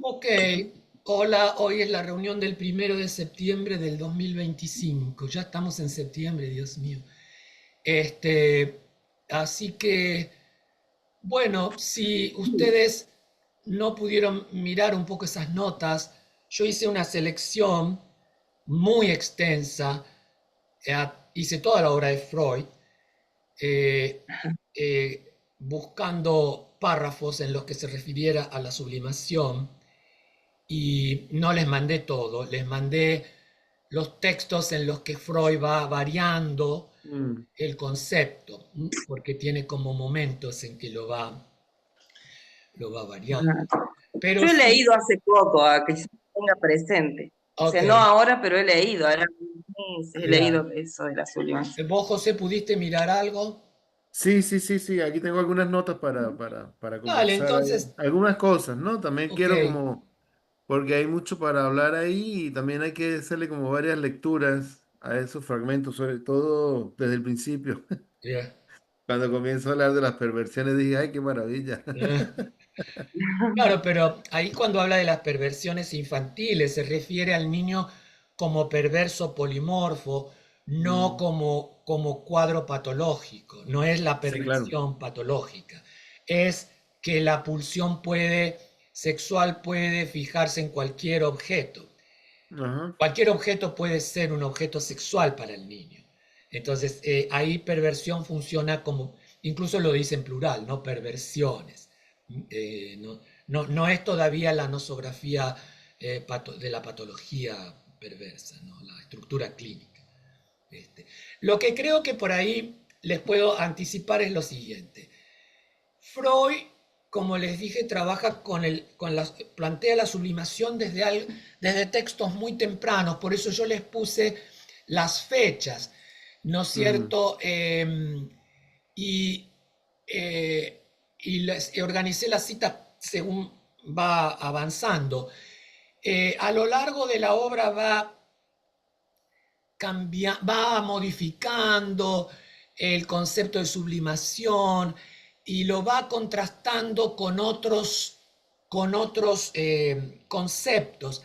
Ok, hola, hoy es la reunión del 1 de septiembre del 2025. Ya estamos en septiembre, Dios mío. Este, Así que, bueno, si ustedes no pudieron mirar un poco esas notas, yo hice una selección muy extensa, hice toda la obra de Freud, eh, buscando párrafos en los que se refiriera a la sublimación y no les mandé todo, les mandé los textos en los que Freud va variando Mm. el concepto, porque tiene como momentos en que lo va variando. Ajá. Pero Yo he sí, leído hace poco, a que se tenga presente. O ok, sea, no ahora, pero he leído. Ahora he claro. leído eso de la sublimación. ¿Vos, José, pudiste mirar algo? Sí, sí, sí, sí, aquí tengo algunas notas para Dale, conversar ahí. entonces, Algunas cosas, ¿no? También ok, quiero como, porque hay mucho para hablar ahí y también hay que hacerle como varias lecturas a esos fragmentos, sobre todo desde el principio. yeah. Cuando comienzo a hablar de las perversiones dije, ay, qué maravilla. Claro, pero ahí cuando habla de las perversiones infantiles se refiere al niño como perverso polimorfo, no Mm, como cuadro patológico. No es la sí, claro. perversión patológica. Es que la pulsión sexual puede fijarse en cualquier objeto. Ajá. Cualquier objeto puede ser un objeto sexual para el niño. Entonces, ahí perversión funciona como, incluso lo dice en plural, ¿no? Perversiones. No es todavía la nosografía de la patología perversa, ¿no? La estructura clínica. Este. Lo que creo que por ahí les puedo anticipar es lo siguiente. Freud, como les dije, trabaja plantea la sublimación desde textos muy tempranos, por eso yo les puse las fechas, ¿no es Mm, cierto? Y, eh, y organicé la cita según va avanzando. A lo largo de la obra va modificando el concepto de sublimación y lo va contrastando con otros conceptos.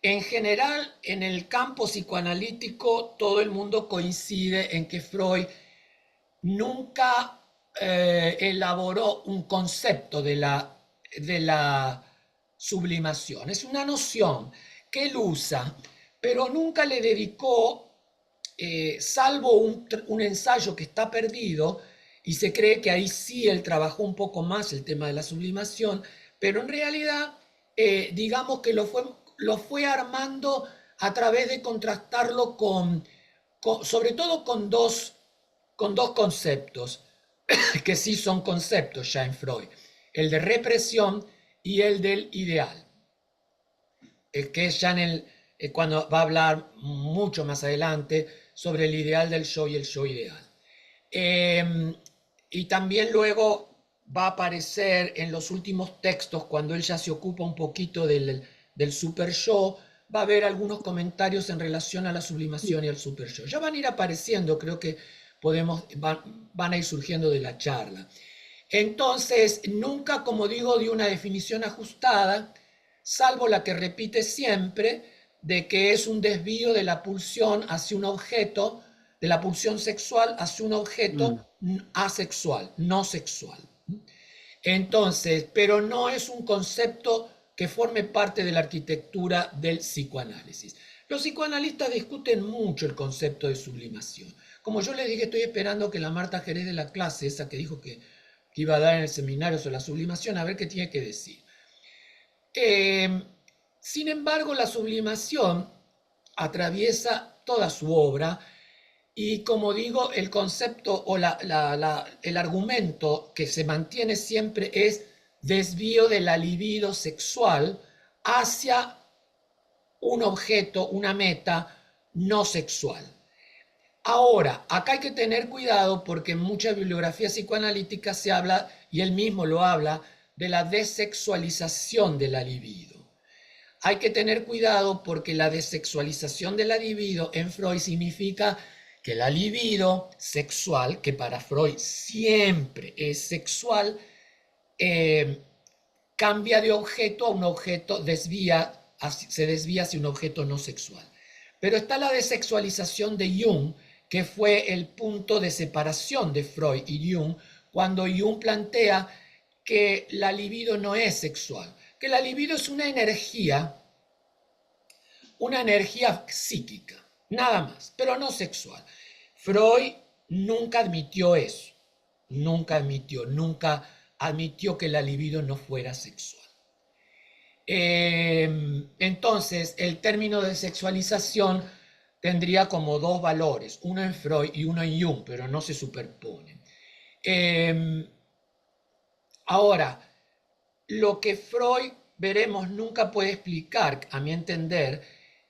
En general, en el campo psicoanalítico, todo el mundo coincide en que Freud nunca elaboró un concepto de la sublimación. Es una noción que él usa, pero nunca le dedicó, salvo un ensayo que está perdido, y se cree que ahí sí él trabajó un poco más el tema de la sublimación, pero en realidad, digamos que lo fue armando a través de contrastarlo sobre todo con dos conceptos, que sí son conceptos ya en Freud, el de represión y el del ideal, que es ya cuando va a hablar mucho más adelante sobre el ideal del yo y el yo ideal. Eh, y también luego va a aparecer en los últimos textos, cuando él ya se ocupa un poquito del super yo, va a haber algunos comentarios en relación a la sublimación y al super yo. Ya van a ir apareciendo, creo que van a ir surgiendo de la charla. Entonces, nunca, como digo, dio una definición ajustada, salvo la que repite siempre, de que es un desvío de la pulsión hacia un objeto, de la pulsión sexual hacia un objeto mm. asexual, no sexual. Entonces, pero no es un concepto que forme parte de la arquitectura del psicoanálisis. Los psicoanalistas discuten mucho el concepto de sublimación. Como yo les dije, estoy esperando que la Marta Jerez de la clase, esa que dijo que iba a dar en el seminario sobre la sublimación, a ver qué tiene que decir. Eh, Sin embargo, la sublimación atraviesa toda su obra y, como digo, el concepto o el argumento que se mantiene siempre es desvío de la libido sexual hacia un objeto, una meta no sexual. Ahora, acá hay que tener cuidado porque en mucha bibliografía psicoanalítica se habla, y él mismo lo habla, de la desexualización de la libido. Hay que tener cuidado porque la desexualización de la libido en Freud significa que la libido sexual, que para Freud siempre es sexual, eh, cambia de objeto a un objeto, se desvía hacia un objeto no sexual. Pero está la desexualización de Jung, que fue el punto de separación de Freud y Jung, cuando Jung plantea que la libido no es sexual, que la libido es una energía psíquica, nada más, pero no sexual. Freud nunca admitió eso, nunca admitió que la libido no fuera sexual. Entonces, el término de sexualización tendría como dos valores, uno en Freud y uno en Jung, pero no se superponen. Ahora, lo que Freud, veremos, nunca puede explicar, a mi entender,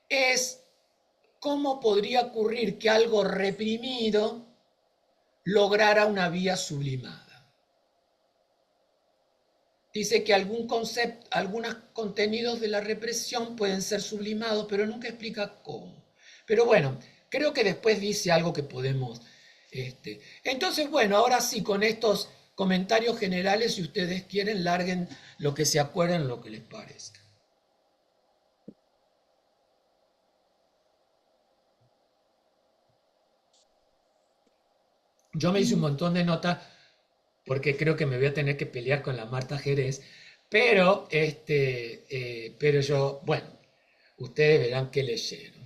es cómo podría ocurrir que algo reprimido lograra una vía sublimada. Dice que algunos contenidos de la represión pueden ser sublimados, pero nunca explica cómo. Pero bueno, creo que después dice algo que podemos... Entonces, bueno, ahora sí, con estos comentarios generales, si ustedes quieren, larguen lo que se acuerden, lo que les parezca. Yo me hice un montón de notas porque creo que me voy a tener que pelear con la Marta Jerez, pero, pero yo, bueno, ustedes verán qué leyeron.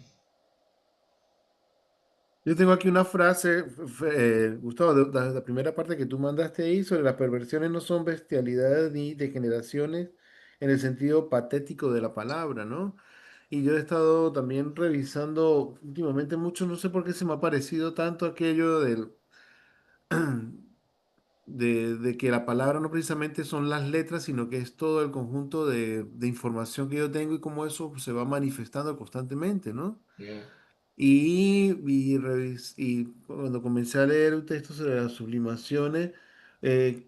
Yo tengo aquí una frase, Gustavo, de la primera parte que tú mandaste ahí sobre las perversiones no son bestialidades ni degeneraciones en el sentido patético de la palabra, ¿no? Y yo he estado también revisando últimamente mucho, no sé por qué se me ha parecido tanto aquello de que la palabra no precisamente son las letras, sino que es todo el conjunto de información que yo tengo y cómo eso se va manifestando constantemente, ¿no? Yeah. Y cuando comencé a leer un texto sobre las sublimaciones, eh,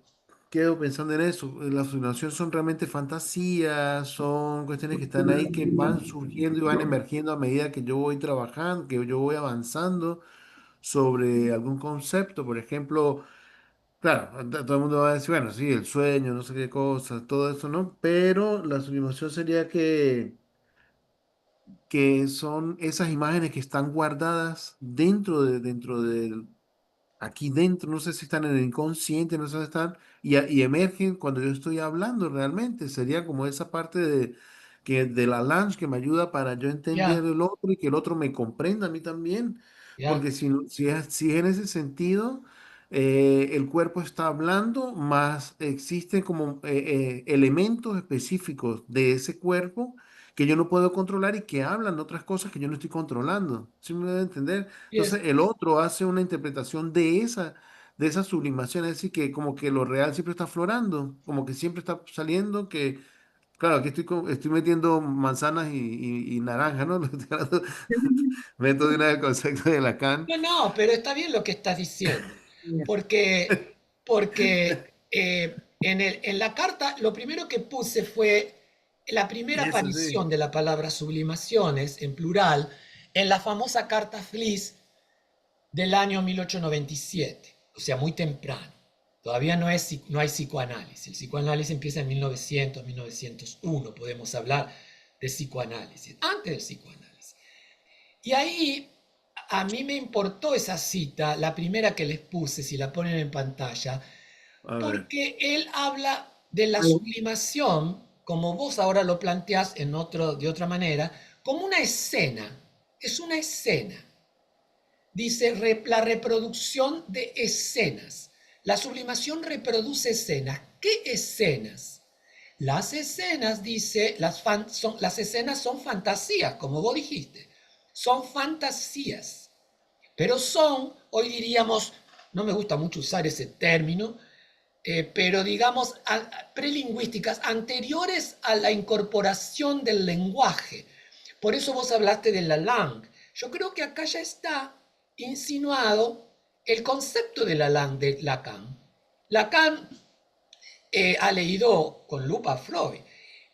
quedo pensando en eso. Las sublimaciones son realmente fantasías, son cuestiones que están ahí, que van surgiendo y van emergiendo a medida que yo voy trabajando, que yo voy avanzando sobre algún concepto. Por ejemplo, claro, todo el mundo va a decir, bueno, sí, el sueño, no sé qué cosa, todo eso, ¿no? Pero la sublimación sería que son esas imágenes que están guardadas dentro de, aquí dentro, no sé si están en el inconsciente, no sé dónde están, y emergen cuando yo estoy hablando realmente. Sería como esa parte de la lunch que me ayuda para yo entender Ya, el otro y que el otro me comprenda a mí también. ya, Porque si es en ese sentido, el cuerpo está hablando, más existen como elementos específicos de ese cuerpo que yo no puedo controlar y que hablan de otras cosas que yo no estoy controlando. ¿Sí me debe entender? yes, Entonces el otro hace una interpretación de esa sublimación, es decir, que como que lo real siempre está aflorando, como que siempre está saliendo, que, claro, aquí estoy metiendo manzanas y naranjas, ¿no? Meto de una vez el concepto de Lacan. no, no, pero está bien lo que estás diciendo, porque en la carta lo primero que puse fue la primera Eso sí. aparición de la palabra sublimaciones en plural en la famosa carta Fliss del año 1897, o sea, muy temprano. Todavía no hay psicoanálisis. El psicoanálisis empieza en 1900, 1901, podemos hablar de psicoanálisis, antes del psicoanálisis. Y ahí a mí me importó esa cita, la primera que les puse, si la ponen en pantalla, A ver. porque él habla de la sublimación, como vos ahora lo planteás de otra manera, como una escena. Es una escena. Dice la reproducción de escenas. La sublimación reproduce escenas. ¿Qué escenas? Las escenas, dice, las escenas son fantasías, como vos dijiste. Son fantasías. Pero son, hoy diríamos, no me gusta mucho usar ese término, pero digamos prelingüísticas, anteriores a la incorporación del lenguaje. Por eso vos hablaste de la langue. Yo creo que acá ya está insinuado el concepto de la langue de Lacan. Lacan ha leído con lupa a Freud.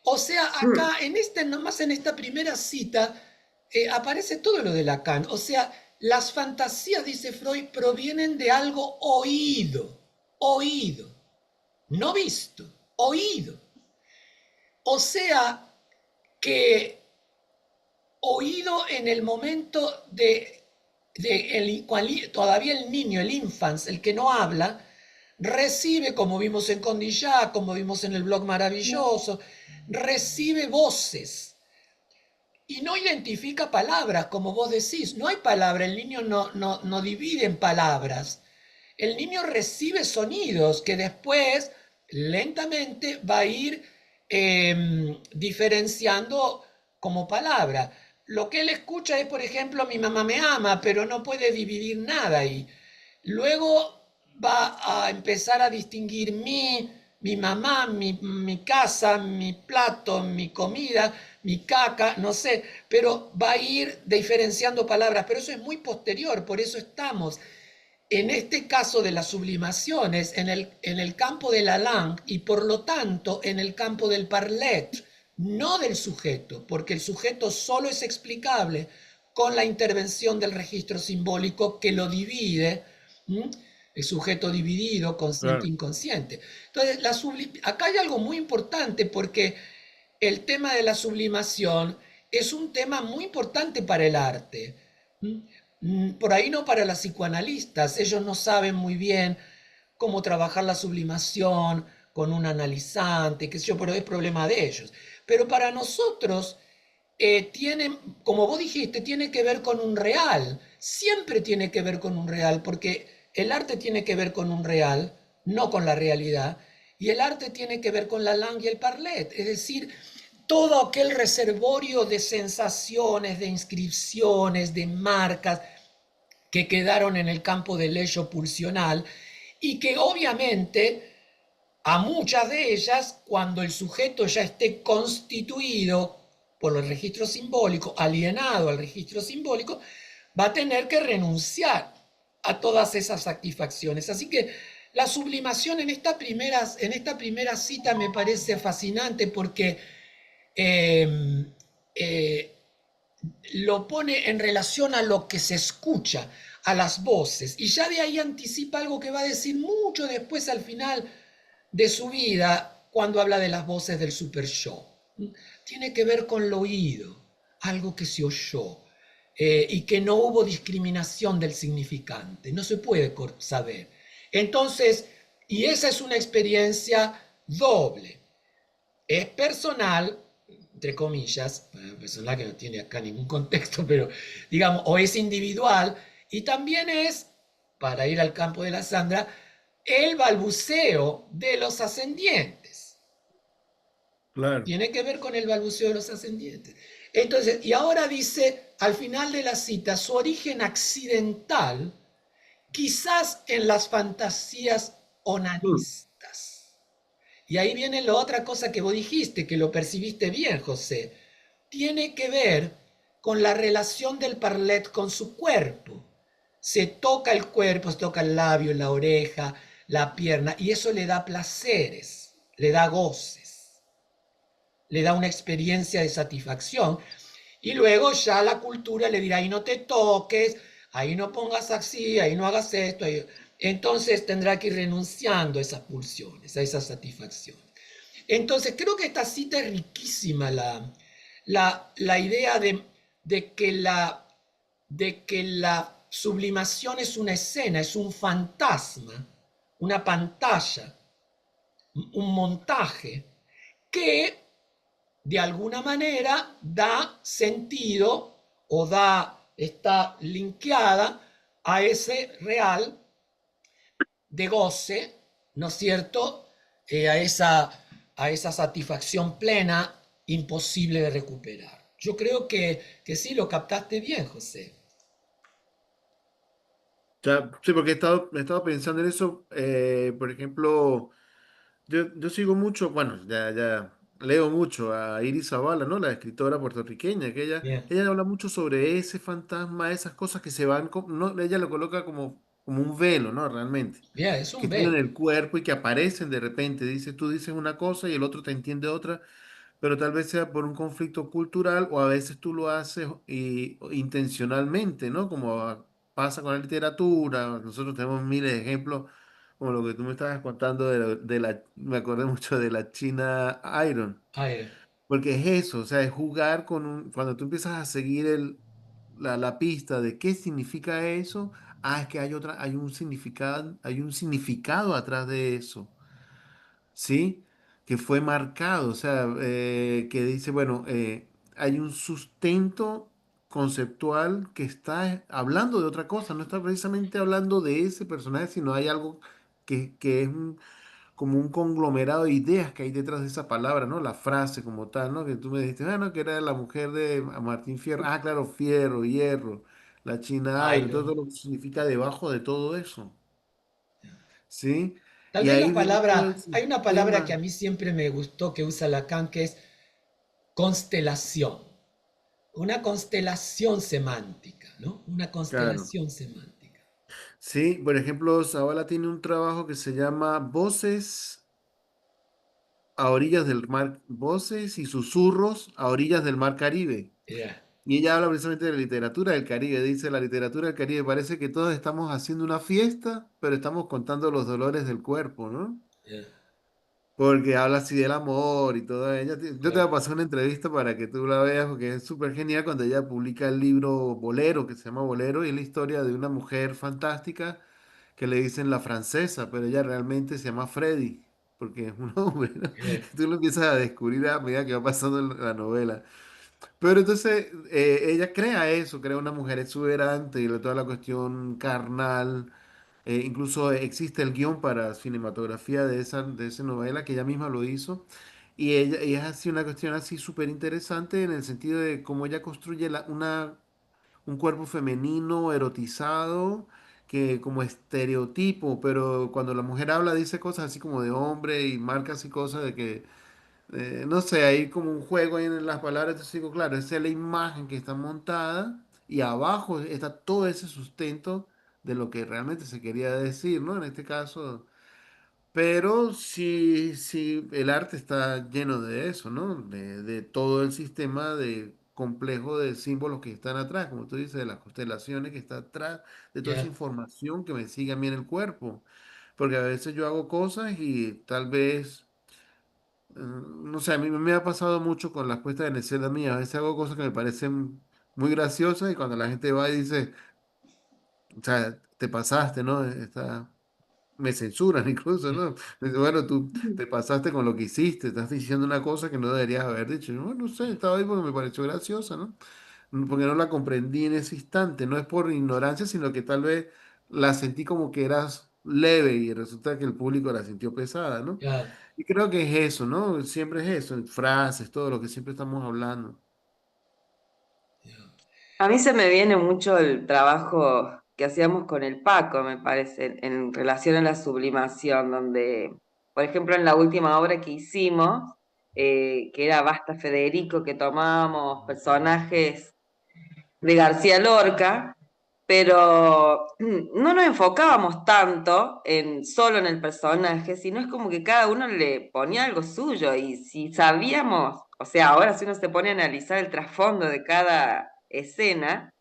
O sea, acá, nomás en esta primera cita, aparece todo lo de Lacan. O sea, las fantasías, dice Freud, provienen de algo oído, no visto, oído. O sea que oído en el momento todavía el niño, el infant, el que no habla, recibe, como vimos en Condillá, como vimos en el blog maravilloso, recibe voces y no identifica palabras, como vos decís. No hay palabra, el niño no divide en palabras. El niño recibe sonidos que después lentamente va a ir diferenciando como palabra. Lo que él escucha es, por ejemplo, mi mamá me ama, pero no puede dividir nada ahí. Luego va a empezar a distinguir mi mamá, mi casa, mi plato, mi comida, mi caca, no sé, pero va a ir diferenciando palabras, pero eso es muy posterior, por eso estamos en este caso de las sublimaciones en el campo de la langue y por lo tanto en el campo del parlet, no del sujeto, porque el sujeto solo es explicable con la intervención del registro simbólico que lo divide, ¿m? El sujeto dividido, consciente e Claro. inconsciente. Entonces, acá hay algo muy importante porque el tema de la sublimación es un tema muy importante para el arte. Por ahí no para las psicoanalistas, ellos no saben muy bien cómo trabajar la sublimación con un analizante, qué sé yo, pero es problema de ellos. Pero para nosotros tiene, como vos dijiste, tiene que ver con un real, siempre tiene que ver con un real, porque el arte tiene que ver con un real, no con la realidad, y el arte tiene que ver con la langue y el parlet, es decir, todo aquel reservorio de sensaciones, de inscripciones, de marcas que quedaron en el campo del hecho pulsional y que obviamente a muchas de ellas, cuando el sujeto ya esté constituido por el registro simbólico, alienado al registro simbólico, va a tener que renunciar a todas esas satisfacciones. Así que la sublimación en esta primera cita me parece fascinante porque eh, eh, lo pone en relación a lo que se escucha, a las voces, y ya de ahí anticipa algo que va a decir mucho después al final de su vida cuando habla de las voces del super show. Tiene que ver con el oído, algo que se oyó y que no hubo discriminación del significante, no se puede saber. Entonces, y esa es una experiencia doble, es personal, entre comillas, personal que no tiene acá ningún contexto, pero digamos, o es individual, y también es, para ir al campo de la Sandra, el balbuceo de los ascendientes. Claro. Tiene que ver con el balbuceo de los ascendientes. Entonces, y ahora dice, al final de la cita, su origen accidental, quizás en las fantasías Mm. onanistas. Y ahí viene la otra cosa que vos dijiste, que lo percibiste bien, José. Tiene que ver con la relación del parlet con su cuerpo. Se toca el cuerpo, se toca el labio, la oreja, la pierna, y eso le da placeres, le da goces, le da una experiencia de satisfacción. Y luego ya la cultura le dirá, ahí no te toques, ahí no pongas así, ahí no hagas esto. Ahí... Entonces tendrá que ir renunciando a esas pulsiones, a esas satisfacciones. Entonces, creo que esta cita es riquísima, la idea de, que de que la sublimación es una escena, es un fantasma, una pantalla, un montaje, que de alguna manera da sentido o está linkeada a ese real de goce, ¿no es cierto? A esa satisfacción plena imposible de recuperar. Yo creo que sí lo captaste bien, José. Sí, porque he estado pensando en eso. Por ejemplo, yo sigo mucho, bueno, ya leo mucho a Iris Zabala, ¿no? La escritora puertorriqueña, que Bien, ella habla mucho sobre ese fantasma, esas cosas que se van, no, ella lo coloca como, como un velo, ¿no? Realmente, bien, es que un tienen velo. el cuerpo y que aparecen de repente. Dice, tú dices una cosa y el otro te entiende otra, pero tal vez sea por un conflicto cultural o a veces tú lo haces intencionalmente, ¿no? Como pasa con la literatura, nosotros tenemos miles de ejemplos, como lo que tú me estabas contando me acordé mucho de la China Iron, Ay, porque es eso, o sea, es jugar cuando tú empiezas a seguir la pista de qué significa eso, es que hay un significado atrás de eso. ¿Sí? Que fue marcado, o sea, que dice, bueno, hay un sustento conceptual que está hablando de otra cosa, no está precisamente hablando de ese personaje, sino hay algo que es como un conglomerado de ideas que hay detrás de esa palabra, ¿no? La frase como tal, ¿no? Que tú me dijiste, no, que era la mujer de Martín Fierro, claro, Fierro, hierro, la China Iron, todo Iron. lo que significa debajo de todo eso, ¿sí? Tal Y vez ahí la viene todo el palabra, hay una palabra que a sistema. mí siempre me gustó que usa Lacan, que es constelación. Una constelación semántica, ¿no? Una Claro. constelación semántica. Sí, por ejemplo, Zavala tiene un trabajo que se llama Voces a orillas del mar, Voces y susurros a orillas del mar Caribe. Yeah, Y ella habla precisamente de la literatura del Caribe. Dice, la literatura del Caribe parece que todos estamos haciendo una fiesta, pero estamos contando los dolores del cuerpo, ¿no? yeah, Porque habla así del amor y todo ella. Yo te voy yeah, a pasar una entrevista para que tú la veas, porque es súper genial cuando ella publica el libro Bolero, que se llama Bolero, y es la historia de una mujer fantástica que le dicen la francesa, pero ella realmente se llama Freddy, porque es un hombre, ¿no? yeah, Tú lo empiezas a descubrir a medida que va pasando la novela. Pero entonces ella crea eso, crea una mujer exuberante y toda la cuestión carnal. Incluso existe el guión para cinematografía de esa novela que ella misma lo hizo. Y es así una cuestión así súper interesante en el sentido de cómo ella construye un cuerpo femenino erotizado que como estereotipo, pero cuando la mujer habla dice cosas así como de hombre y marca así cosas de que no sé, hay como un juego ahí en las palabras, entonces digo, claro, esa es la imagen que está montada y abajo está todo ese sustento de lo que realmente se quería decir, ¿no? En este caso, pero sí, sí, el arte está lleno de eso, ¿no? De todo el sistema de complejo de símbolos que están atrás, como tú dices, de las constelaciones que está atrás, de toda esa yeah, información que me sigue a mí en el cuerpo, porque a veces yo hago cosas y tal vez no sé, a mí me ha pasado mucho con las puestas en escena mías. A veces hago cosas que me parecen muy graciosas y cuando la gente va y dice, o sea, te pasaste, ¿no? Me censuran incluso, ¿no? Me dice, bueno, tú te pasaste con lo que hiciste, estás diciendo una cosa que no deberías haber dicho. Y yo, bueno, no sé, estaba ahí porque me pareció graciosa, ¿no? Porque no la comprendí en ese instante. No es por ignorancia, sino que tal vez la sentí como que eras leve y resulta que el público la sintió pesada, ¿no? yeah, Y creo que es eso, ¿no? Siempre es eso, frases, todo lo que siempre estamos hablando. yeah, A mí se me viene mucho el trabajo que hacíamos con el Paco, me parece, en relación a la sublimación, donde, por ejemplo, en la última obra que hicimos, que era Basta Federico, que tomábamos personajes de García Lorca, pero no nos enfocábamos tanto solo en el personaje, sino es como que cada uno le ponía algo suyo y si sabíamos, o sea, ahora si uno se pone a analizar el trasfondo de cada escena,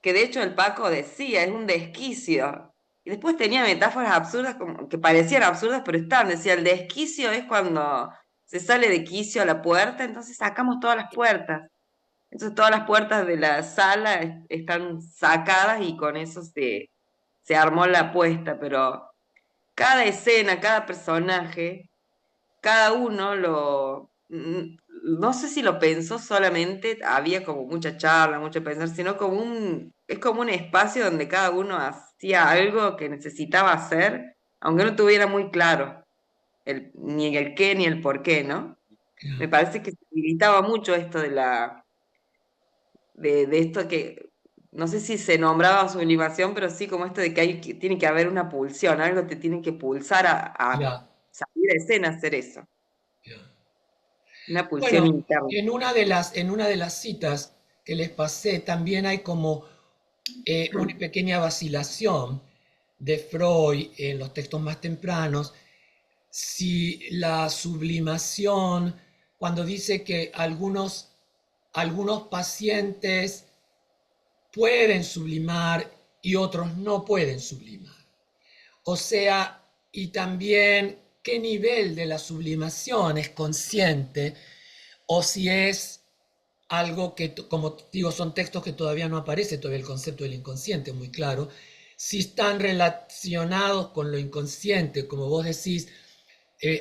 que de hecho el Paco decía, es un desquicio. Y después tenía metáforas absurdas, como que parecían absurdas, pero estaban. Decía, el desquicio es cuando se sale de quicio a la puerta, entonces sacamos todas las puertas. Entonces todas las puertas de la sala están sacadas y con eso se armó la apuesta, pero cada escena, cada personaje, cada uno no sé si lo pensó solamente, había como mucha charla, mucho pensar, sino como es como un espacio donde cada uno hacía algo que necesitaba hacer, aunque no tuviera muy claro ni el qué ni el por qué, ¿no? yeah, Me parece que se habilitaba mucho esto de esto que, no sé si se nombraba sublimación, pero sí como esto de que tiene que haber una pulsión, algo te tiene que pulsar a yeah, salir a escena a hacer eso, yeah. una pulsión Bueno, interna. en una de las citas que les pasé también hay como una pequeña vacilación de Freud en los textos más tempranos, si la sublimación, cuando dice que algunos pacientes pueden sublimar y otros no pueden sublimar. O sea, y también qué nivel de la sublimación es consciente o si es algo que, como digo, son textos que todavía no aparece todavía el concepto del inconsciente muy claro, si están relacionados con lo inconsciente, como vos decís,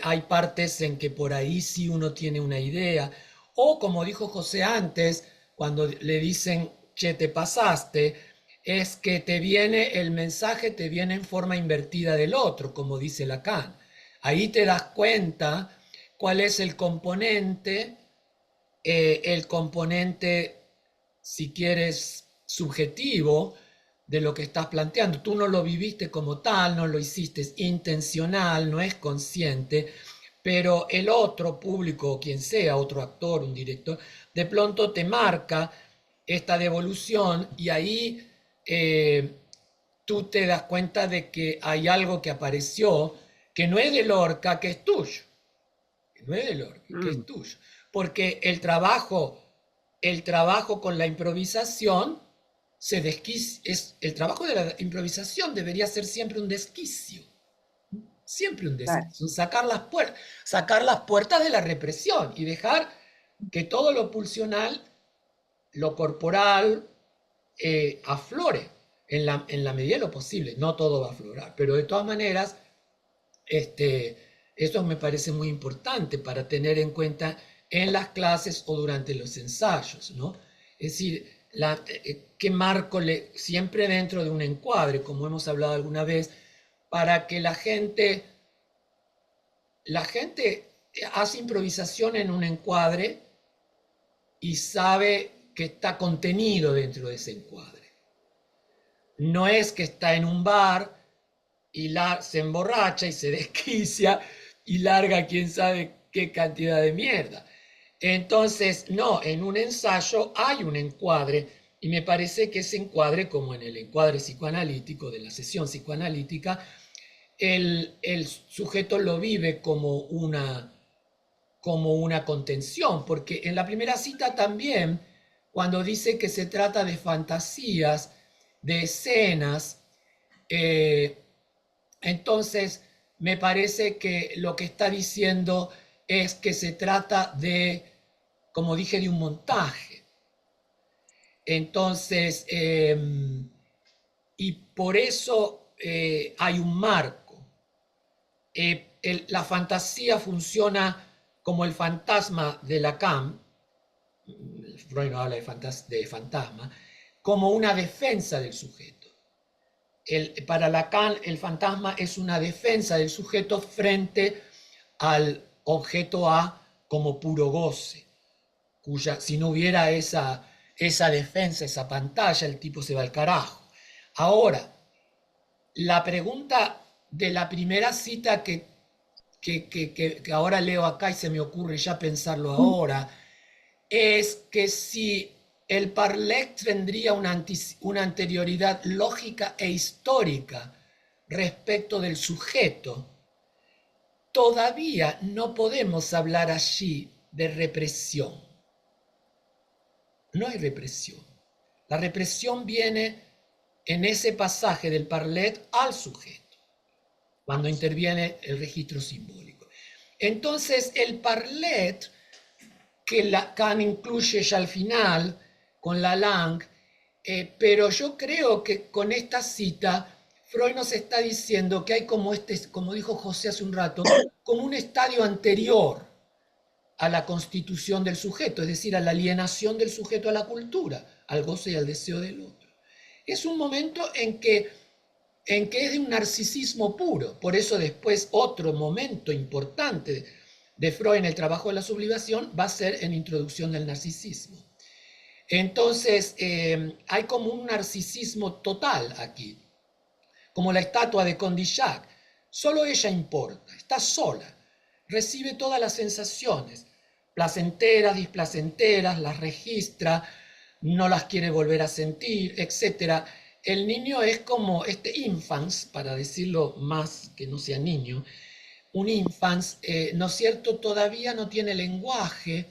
hay partes en que por ahí sí uno tiene una idea, o como dijo José antes, cuando le dicen, che, te pasaste, es que te viene el mensaje, te viene en forma invertida del otro, como dice Lacan. Ahí te das cuenta cuál es el componente, si quieres, subjetivo de lo que estás planteando. Tú no lo viviste como tal, no lo hiciste intencional, no es consciente, pero el otro público, o quien sea, otro actor, un director, de pronto te marca esta devolución y ahí tú te das cuenta de que hay algo que apareció que no es de Lorca, que es tuyo, que no es de Lorca, que es Mm, tuyo, porque el trabajo con la improvisación el trabajo de la improvisación debería ser siempre un desquicio, siempre un claro. desquicio, sacar las puertas de la represión y dejar que todo lo pulsional, lo corporal, aflore en la medida de lo posible. No todo va a aflorar, pero de todas maneras, este, eso me parece muy importante para tener en cuenta en las clases o durante los ensayos, ¿no? Es decir, qué marco siempre dentro de un encuadre, como hemos hablado alguna vez, para que la gente hace improvisación en un encuadre y sabe que está contenido dentro de ese encuadre. No es que está en un bar y se emborracha y se desquicia y larga quién sabe qué cantidad de mierda. Entonces, no, en un ensayo hay un encuadre y me parece que ese encuadre, como en el encuadre psicoanalítico de la sesión psicoanalítica, el sujeto lo vive como una contención, porque en la primera cita también, cuando dice que se trata de fantasías, de escenas, eh, entonces me parece que lo que está diciendo es que se trata de, como dije, de un montaje. Entonces, y por eso hay un marco. La fantasía funciona como el fantasma de Lacan, Freud no habla de fantasma, como una defensa del sujeto. Para Lacan, el fantasma es una defensa del sujeto frente al objeto A como puro goce, cuya, si no hubiera esa defensa, esa pantalla, el tipo se va al carajo. Ahora, la pregunta de la primera cita que ahora leo acá y se me ocurre ya pensarlo ahora, es que si el Parlec tendría una anterioridad lógica e histórica respecto del sujeto, todavía no podemos hablar allí de represión. No hay represión. La represión viene en ese pasaje del Parlet al sujeto, cuando interviene el registro simbólico. Entonces, el Parlet que Lacan incluye ya al final con la Langue, pero yo creo que con esta cita Freud nos está diciendo que hay como dijo José hace un rato, como un estadio anterior a la constitución del sujeto, es decir, a la alienación del sujeto a la cultura, al goce y al deseo del otro. Es un momento en que es de un narcisismo puro, por eso después otro momento importante de Freud en el trabajo de la sublimación va a ser en introducción del narcisismo. Entonces, hay como un narcisismo total aquí, como la estatua de Condillac. Solo ella importa, está sola, recibe todas las sensaciones, placenteras, displacenteras, las registra, no las quiere volver a sentir, etc. El niño es como este infans, para decirlo más que no sea niño, un infans, ¿no es cierto? Todavía no tiene lenguaje,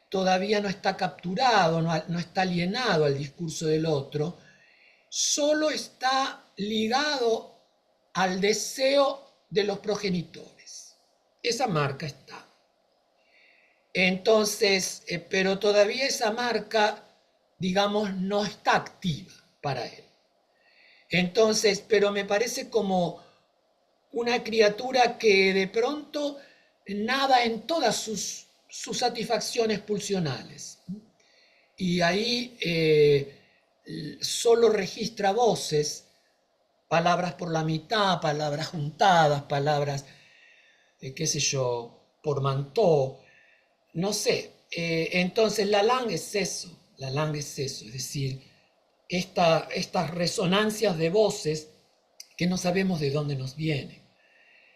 todavía no está capturado, no está alienado al discurso del otro, solo está ligado al deseo de los progenitores. Esa marca está. Entonces, pero todavía esa marca, digamos, no está activa para él. Entonces, pero me parece como una criatura que de pronto nada en todas sus satisfacciones pulsionales. Y ahí solo registra voces, palabras por la mitad, palabras juntadas, palabras, qué sé yo, portmanteau, no sé. Entonces la langue es eso, la langue es eso, es decir, estas resonancias de voces que no sabemos de dónde nos vienen.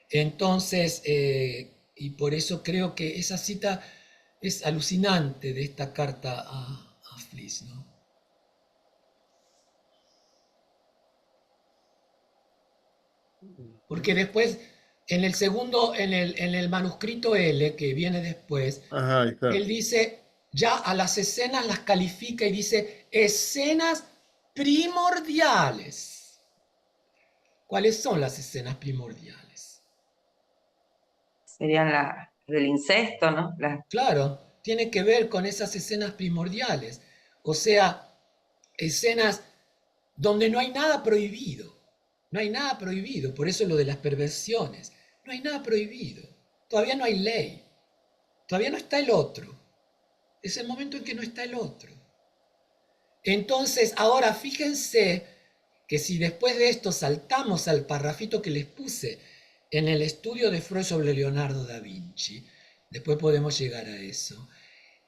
Entonces, y por eso creo que esa cita es alucinante de esta carta a Fliss, ¿no? Porque después, en el segundo, en el manuscrito L, que viene después, Ajá, ahí está. él dice, ya a las escenas las califica y dice, escenas primordiales. ¿Cuáles son las escenas primordiales? Serían las del incesto, ¿no? Claro, tiene que ver con esas escenas primordiales, o sea, escenas donde no hay nada prohibido, no hay nada prohibido, por eso lo de las perversiones, no hay nada prohibido, todavía no hay ley, todavía no está el otro, es el momento en que no está el otro. Entonces, ahora fíjense que si después de esto saltamos al parrafito que les puse en el estudio de Freud sobre Leonardo da Vinci, después podemos llegar a eso.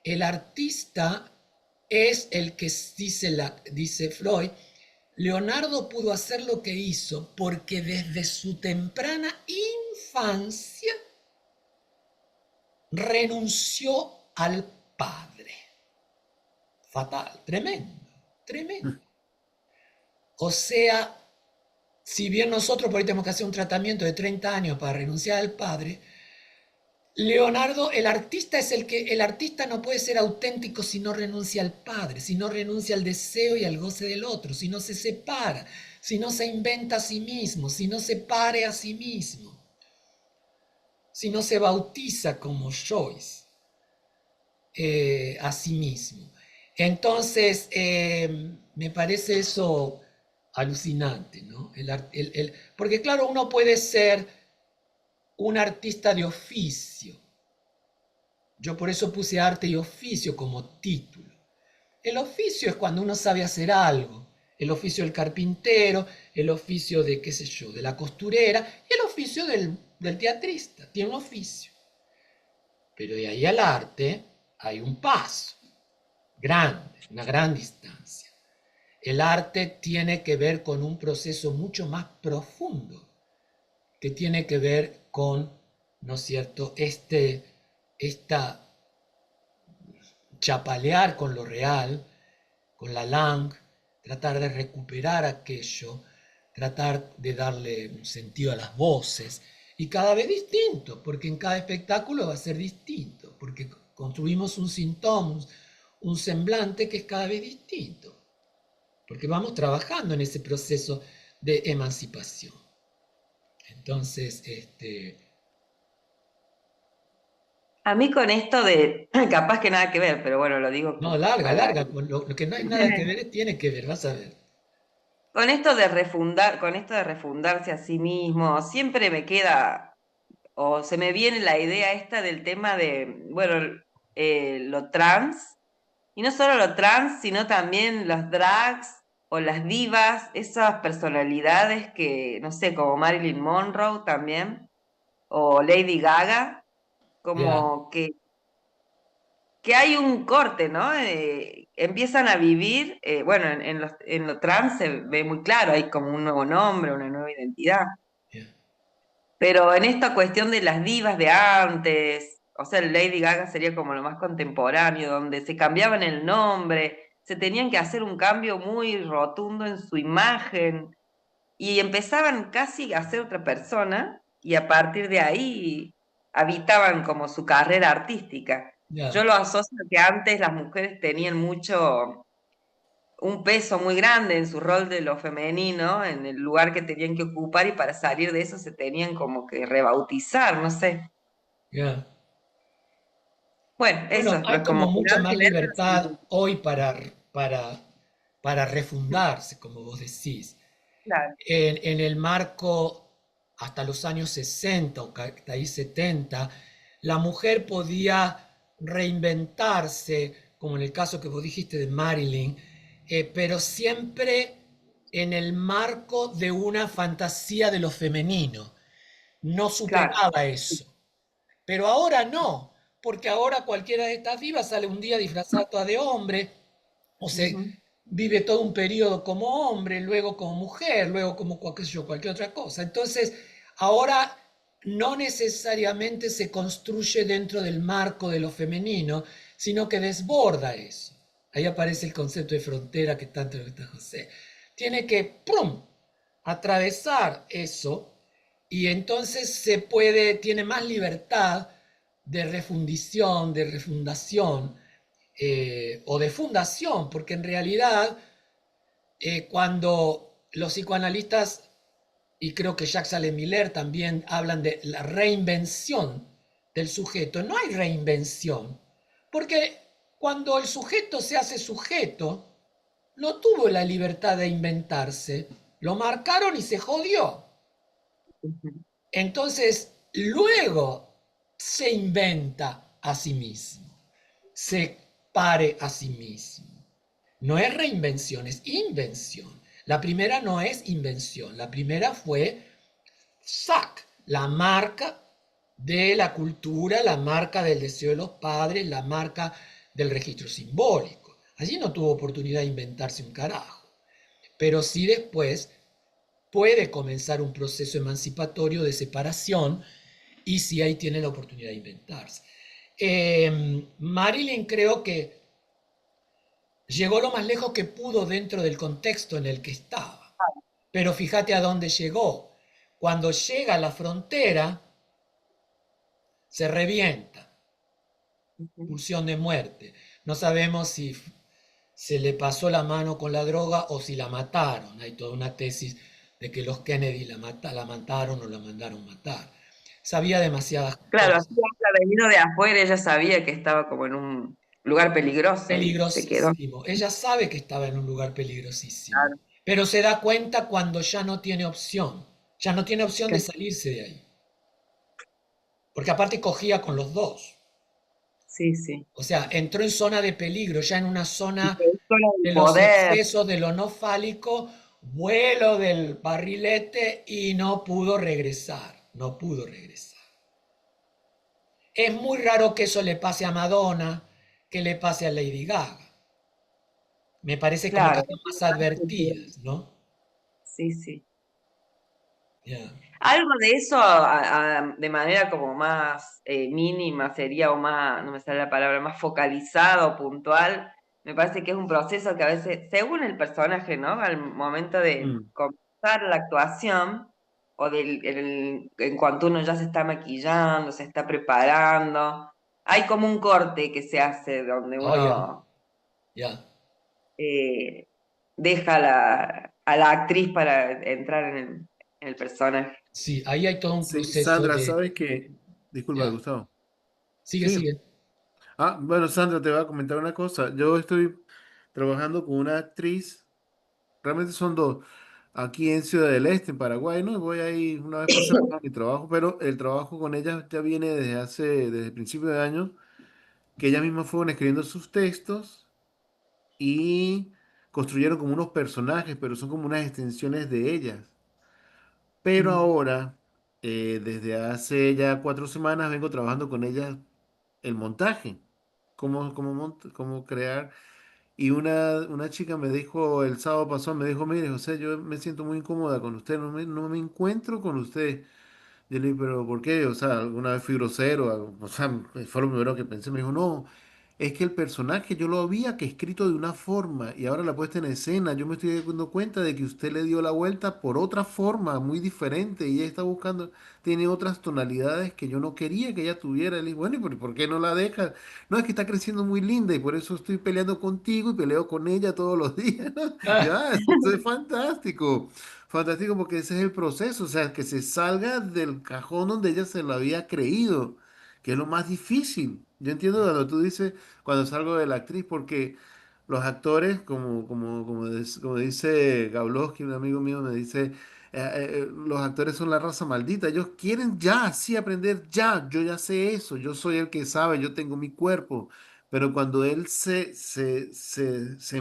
El artista es el que dice Freud, Leonardo pudo hacer lo que hizo porque desde su temprana infancia renunció al padre. Fatal, tremendo, tremendo. O sea, si bien nosotros por ahí tenemos que hacer un tratamiento de 30 años para renunciar al padre, Leonardo, el artista es el artista no puede ser auténtico si no renuncia al padre, si no renuncia al deseo y al goce del otro, si no se separa, si no se inventa a sí mismo, si no se pare a sí mismo, si no se bautiza como Joyce a sí mismo. Entonces, me parece eso alucinante, ¿no? Porque claro, uno puede ser un artista de oficio. Yo por eso puse arte y oficio como título. El oficio es cuando uno sabe hacer algo. El oficio del carpintero, el oficio de, qué sé yo, de la costurera, y el oficio del teatrista. Tiene un oficio. Pero de ahí al arte hay un paso grande, una gran distancia. El arte tiene que ver con un proceso mucho más profundo, que tiene que ver con, ¿no es cierto?, esta chapalear con lo real, con la langue, tratar de recuperar aquello, tratar de darle un sentido a las voces, y cada vez distinto, porque en cada espectáculo va a ser distinto, porque construimos un síntoma, un semblante que es cada vez distinto, porque vamos trabajando en ese proceso de emancipación. Entonces, A mí con esto de, capaz que nada que ver, pero bueno, lo digo no, como larga, para... larga, con lo que no hay nada que ver, tiene que ver, vas a ver. Con esto de refundar, con esto de refundarse a sí mismo, siempre me queda, o se me viene la idea esta del tema de, bueno, lo trans, y no solo lo trans, sino también los drags o las divas, esas personalidades que, no sé, como Marilyn Monroe también, o Lady Gaga, Ya, como que hay un corte, ¿no? Empiezan a vivir, bueno, en lo trans se ve muy claro, hay como un nuevo nombre, una nueva identidad, ya, pero en esta cuestión de las divas de antes, o sea, el Lady Gaga sería como lo más contemporáneo, donde se cambiaban el nombre, se tenían que hacer un cambio muy rotundo en su imagen y empezaban casi a ser otra persona y a partir de ahí habitaban como su carrera artística. Yo ya, lo asocio a que antes las mujeres tenían mucho, un peso muy grande en su rol de lo femenino, en el lugar que tenían que ocupar y para salir de eso se tenían como que rebautizar, no sé. Ya. Bueno, Bueno, eso, hay como como mucha más Nancy libertad Bertrand, hoy para, para refundarse, como vos decís. claro, En el marco hasta los años 60 o hasta ahí 70, la mujer podía reinventarse, como en el caso que vos dijiste de Marilyn, pero siempre en el marco de una fantasía de lo femenino. No claro. superaba eso. Pero ahora no, porque ahora cualquiera de estas divas sale un día disfrazada toda de hombre, o se Ujú. vive todo un periodo como hombre, luego como mujer, luego como cualquier otra cosa. Entonces, ahora no necesariamente se construye dentro del marco de lo femenino, sino que desborda eso. Ahí aparece el concepto de frontera que tanto le gusta a José. Tiene que, ¡prum!, atravesar eso y entonces tiene más libertad de refundición, de refundación, o de fundación, porque en realidad cuando los psicoanalistas, y creo que Jacques Salle-Miller también hablan de la reinvención del sujeto, no hay reinvención, porque cuando el sujeto se hace sujeto, no tuvo la libertad de inventarse, lo marcaron y se jodió. Ujú. Entonces, luego se inventa a sí mismo, se pare a sí mismo. No es reinvención, es invención. La primera no es invención, la primera fue SAC, la marca de la cultura, la marca del deseo de los padres, la marca del registro simbólico. Allí no tuvo oportunidad de inventarse un carajo, pero sí después puede comenzar un proceso emancipatorio de separación y sí ahí tiene la oportunidad de inventarse. Marilyn creo que llegó lo más lejos que pudo dentro del contexto en el que estaba. Pero fíjate a dónde llegó. Cuando llega a la frontera, se revienta, Ujú. pulsión de muerte. No sabemos si se le pasó la mano con la droga o si la mataron. Hay toda una tesis de que los Kennedy la mataron o la mandaron matar. Sabía demasiadas Claro, así cosas. que venido de afuera, ella sabía que estaba como en un lugar peligroso y se quedó. Peligrosísimo. Ella sabe que estaba en un lugar peligrosísimo, Claro, pero se da cuenta cuando ya no tiene opción. Ya no tiene opción de que- salirse de ahí. Porque aparte cogía con los dos. sí, sí. O sea, entró en zona de peligro, ya en una Y zona que esto era el de los poder. excesos de lo no fálico, vuelo del barrilete y no pudo regresar. No pudo regresar. Es muy raro que eso le pase a Madonna, que le pase a Lady Gaga. Me parece como que Claro, están más advertidas, ¿no? sí, sí. Ya. Algo de eso de manera como más mínima sería, o más, no me sale la palabra, más focalizado, puntual. Me parece que es un proceso que a veces, según el personaje, ¿no? Al momento de Mm. comenzar la actuación, o en cuanto uno ya se está maquillando, se está preparando, hay como un corte que se hace donde Oh, ya, uno ya. eh, deja a la actriz para entrar en el personaje. Sí, ahí hay todo un Sí, proceso Sandra, de... ¿sabes qué? Disculpa, Ya. Gustavo. Sigue, Sí. sigue. Ah, bueno, Sandra, te voy a comentar una cosa. Yo estoy trabajando con una actriz, realmente son dos, aquí en Ciudad del Este, en Paraguay, ¿no? Voy ahí una vez por semana a mi trabajo, pero el trabajo con ella ya viene desde el principio de año, que ellas mismas fueron escribiendo sus textos y construyeron como unos personajes, pero son como unas extensiones de ellas. Pero Mm. ahora, desde hace ya 4 semanas, vengo trabajando con ellas el montaje, cómo crear. Y una chica me dijo el sábado pasado, me dijo, mire, José, yo me siento muy incómoda con usted, no me encuentro con usted. Yo le dije, pero ¿por qué? O sea, ¿alguna vez fui grosero? O sea, fue lo primero que pensé. Me dijo, no. es que el personaje yo lo había que escrito de una forma y ahora la puesta en escena, yo me estoy dando cuenta de que usted le dio la vuelta por otra forma muy diferente y ella está buscando, tiene otras tonalidades que yo no quería que ella tuviera. Le dije, bueno, ¿y por qué no la dejas? No, es que está creciendo muy linda y por eso estoy peleando contigo y peleo con ella todos los días. Ah, Ya, esto es fantástico. Fantástico porque ese es el proceso, o sea, que se salga del cajón donde ella se lo había creído, que es lo más difícil. Yo entiendo cuando tú dices, cuando salgo de la actriz, porque los actores, como dice Gablowski, un amigo mío me dice, los actores son la raza maldita, ellos quieren ya, sí, aprender ya, yo ya sé eso, yo soy el que sabe, yo tengo mi cuerpo, pero cuando él se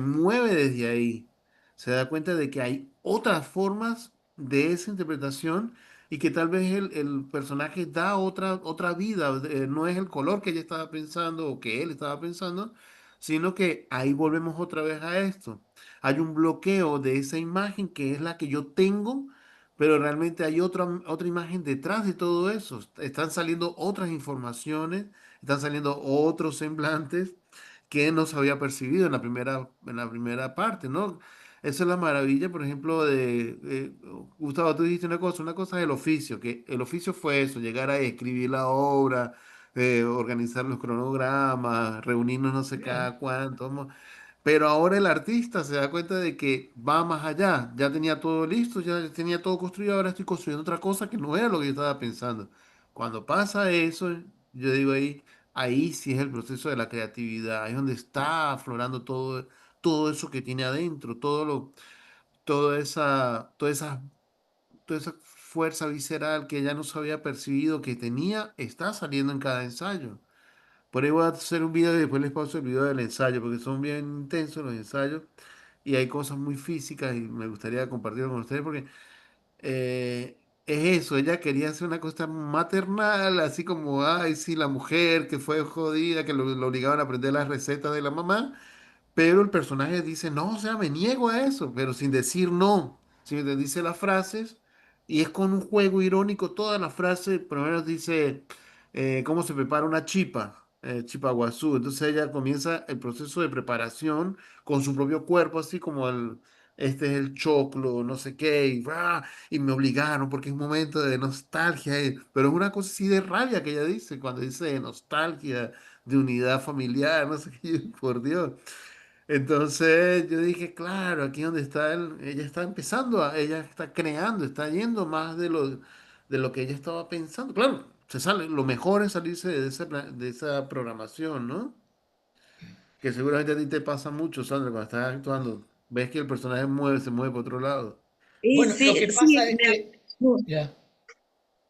mueve desde ahí, se da cuenta de que hay otras formas de esa interpretación y que tal vez el personaje da otra vida, no es el color que ella estaba pensando o que él estaba pensando, sino que ahí volvemos otra vez a esto. Hay un bloqueo de esa imagen que es la que yo tengo, pero realmente hay otra imagen detrás de todo eso. Están saliendo otras informaciones, están saliendo otros semblantes que no se había percibido en la primera parte, ¿no? Esa es la maravilla, por ejemplo, Gustavo, tú dijiste una cosa es el oficio, que el oficio fue eso, llegar a escribir la obra, organizar los cronogramas, reunirnos no sé bien. cada cuánto, pero ahora el artista se da cuenta de que va más allá, ya tenía todo listo, ya tenía todo construido, ahora estoy construyendo otra cosa que no era lo que yo estaba pensando. Cuando pasa eso, yo digo ahí sí es el proceso de la creatividad, ahí es donde está aflorando todo eso que tiene adentro, toda esa fuerza visceral que ya no se había percibido que tenía, está saliendo en cada ensayo. Por ahí voy a hacer un video y después les paso el video del ensayo, porque son bien intensos los ensayos y hay cosas muy físicas y me gustaría compartirlo con ustedes porque es eso, ella quería hacer una cosa maternal, así como, ay, sí, la mujer que fue jodida, que lo obligaban a aprender las recetas de la mamá. Pero el personaje dice, no, o sea, me niego a eso, pero sin decir no. Si te dice las frases, y es con un juego irónico, todas las frases, primero dice, cómo se prepara una chipa, chipa guazú. Entonces ella comienza el proceso de preparación con su propio cuerpo, así como este es el choclo, no sé qué, y me obligaron porque es un momento de nostalgia, pero es una cosa así de rabia que ella dice, cuando dice de nostalgia, de unidad familiar, no sé qué, por Dios. Entonces yo dije, claro, aquí donde está él, ella está empezando, ella está creando, está yendo más de lo que ella estaba pensando. Claro, se sale, lo mejor es salirse de esa programación, ¿no? Que seguramente a ti te pasa mucho, Sandra, cuando estás actuando, ves que el personaje se mueve por otro lado. Y Bueno, lo sí, que sí, pasa es que, ya,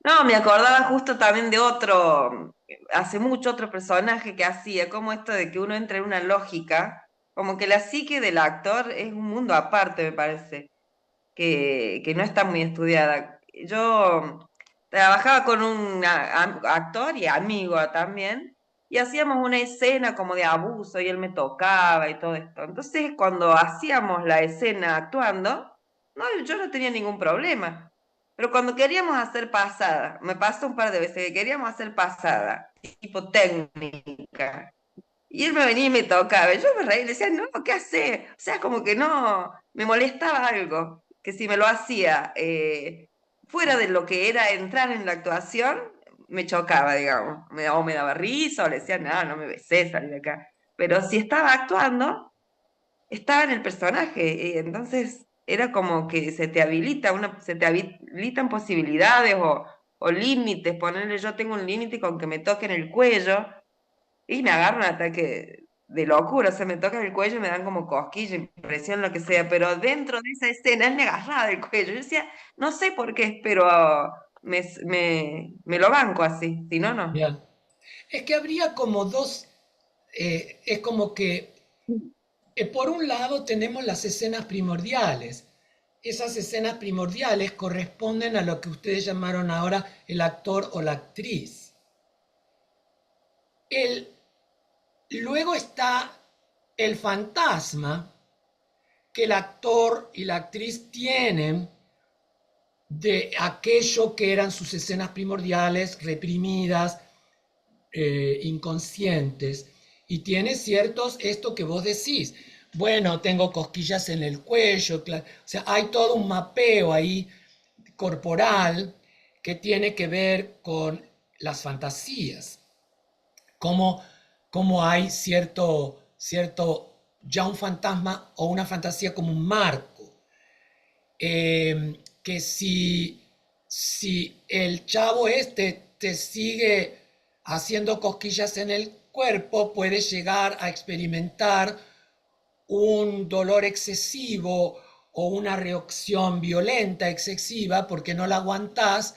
no, me acordaba justo también de otro, hace mucho otro personaje que hacía, como esto de que uno entra en una lógica, como que la psique del actor es un mundo aparte, me parece, que no está muy estudiada. Yo trabajaba con un actor y amigo también, y hacíamos una escena como de abuso y él me tocaba y todo esto. Entonces, cuando hacíamos la escena actuando, no, yo no tenía ningún problema. Pero cuando queríamos hacer pasada, me pasó un par de veces que queríamos hacer pasada, tipo técnica, y él me venía y me tocaba. Yo me reía y le decía, no, ¿qué hace? O sea, como que no, me molestaba algo. Que si me lo hacía fuera de lo que era entrar en la actuación, me chocaba, digamos. O me daba risa, o le decía, no, no me besé, salí de acá. Pero si estaba actuando, estaba en el personaje. Y entonces era como que se te habilitan posibilidades o límites. Ponerle, yo tengo un límite con que me toquen el cuello y me agarra un ataque de locura, o sea, me tocan el cuello y me dan como cosquilla, impresión, lo que sea, pero dentro de esa escena él me agarraba del cuello. Yo decía, no sé por qué, pero me lo banco así, si no, no. ya. Es que habría como dos, es como que por un lado tenemos las escenas primordiales. Esas escenas primordiales corresponden a lo que ustedes llamaron ahora el actor o la actriz. El, luego está el fantasma que el actor y la actriz tienen de aquello que eran sus escenas primordiales, reprimidas, inconscientes. y tiene ciertos, esto que vos decís, bueno, tengo cosquillas en el cuello, o sea, hay todo un mapeo ahí corporal que tiene que ver con las fantasías, cómo, cómo hay ya un fantasma o una fantasía como un marco, que si el chavo este te sigue haciendo cosquillas en el cuerpo, puedes llegar a experimentar un dolor excesivo o una reacción violenta excesiva porque no la aguantás,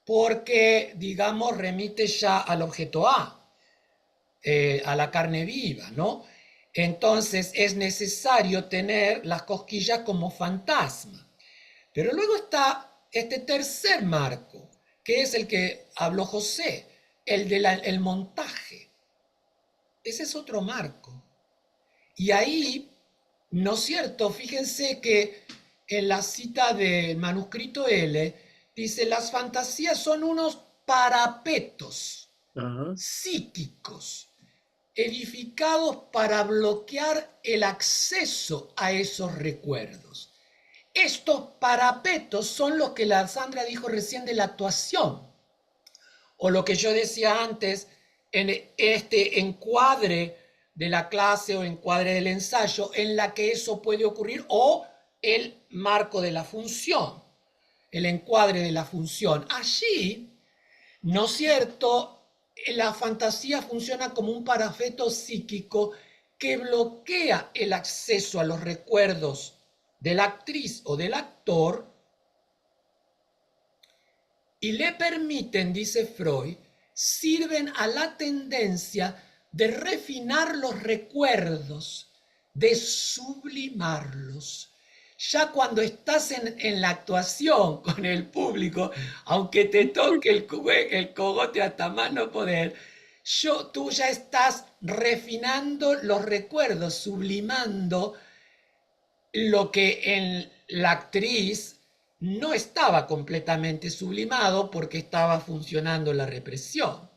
porque, digamos, remite ya al objeto a la carne viva, ¿no? Entonces es necesario tener las cosquillas como fantasma. Pero luego está este tercer marco, que es el que habló José, el del montaje. Ese es otro marco. Y ahí, ¿no es cierto? Fíjense que en la cita del manuscrito L dice, las fantasías son unos parapetos Ajá. psíquicos edificados para bloquear el acceso a esos recuerdos. Estos parapetos son los que la Sandra dijo recién de la actuación, o lo que yo decía antes, en este encuadre de la clase o encuadre del ensayo en la que eso puede ocurrir, o el marco de la función, el encuadre de la función. Allí, ¿no es cierto? La fantasía funciona como un parapeto psíquico que bloquea el acceso a los recuerdos de la actriz o del actor y le permiten, dice Freud, sirven a la tendencia de refinar los recuerdos, de sublimarlos. Ya cuando estás en la actuación con el público, aunque te toque el cogote hasta más no poder, tú ya estás refinando los recuerdos, sublimando lo que en la actriz no estaba completamente sublimado porque estaba funcionando la represión.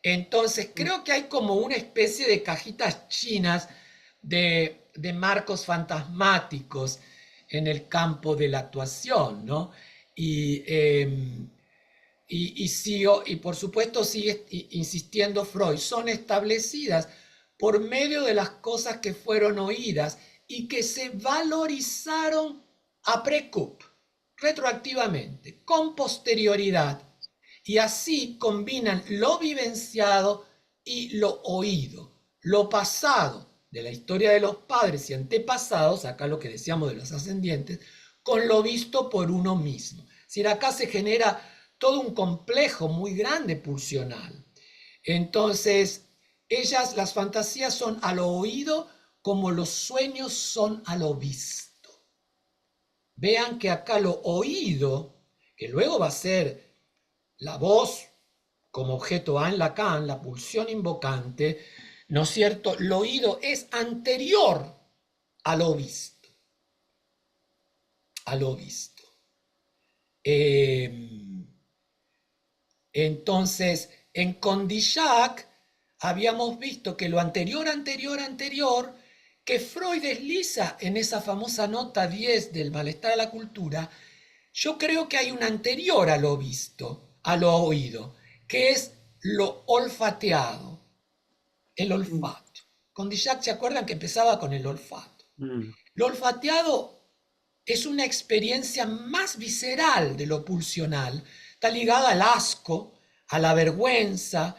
Entonces creo que hay como una especie de cajitas chinas de marcos fantasmáticos en el campo de la actuación, ¿no? Y, y por supuesto sigue insistiendo Freud, son establecidas por medio de las cosas que fueron oídas y que se valorizaron a precup, retroactivamente, con posterioridad, y así combinan lo vivenciado y lo oído, lo pasado de la historia de los padres y antepasados, acá lo que decíamos de los ascendientes, con lo visto por uno mismo. Es decir, acá se genera todo un complejo muy grande pulsional. Entonces, las fantasías son a lo oído como los sueños son a lo visto. Vean que acá lo oído, que luego va a ser la voz como objeto A en Lacan, la pulsión invocante, ¿no es cierto? Lo oído es anterior a lo visto, a lo visto. Entonces, en Condillac habíamos visto que lo anterior, que Freud desliza en esa famosa nota 10 del malestar a la cultura, yo creo que hay un anterior a lo visto, a lo oído, que es lo olfateado, el olfato. Condillac, ¿se acuerdan que empezaba con el olfato? Lo olfateado es una experiencia más visceral de lo pulsional, está ligada al asco, a la vergüenza,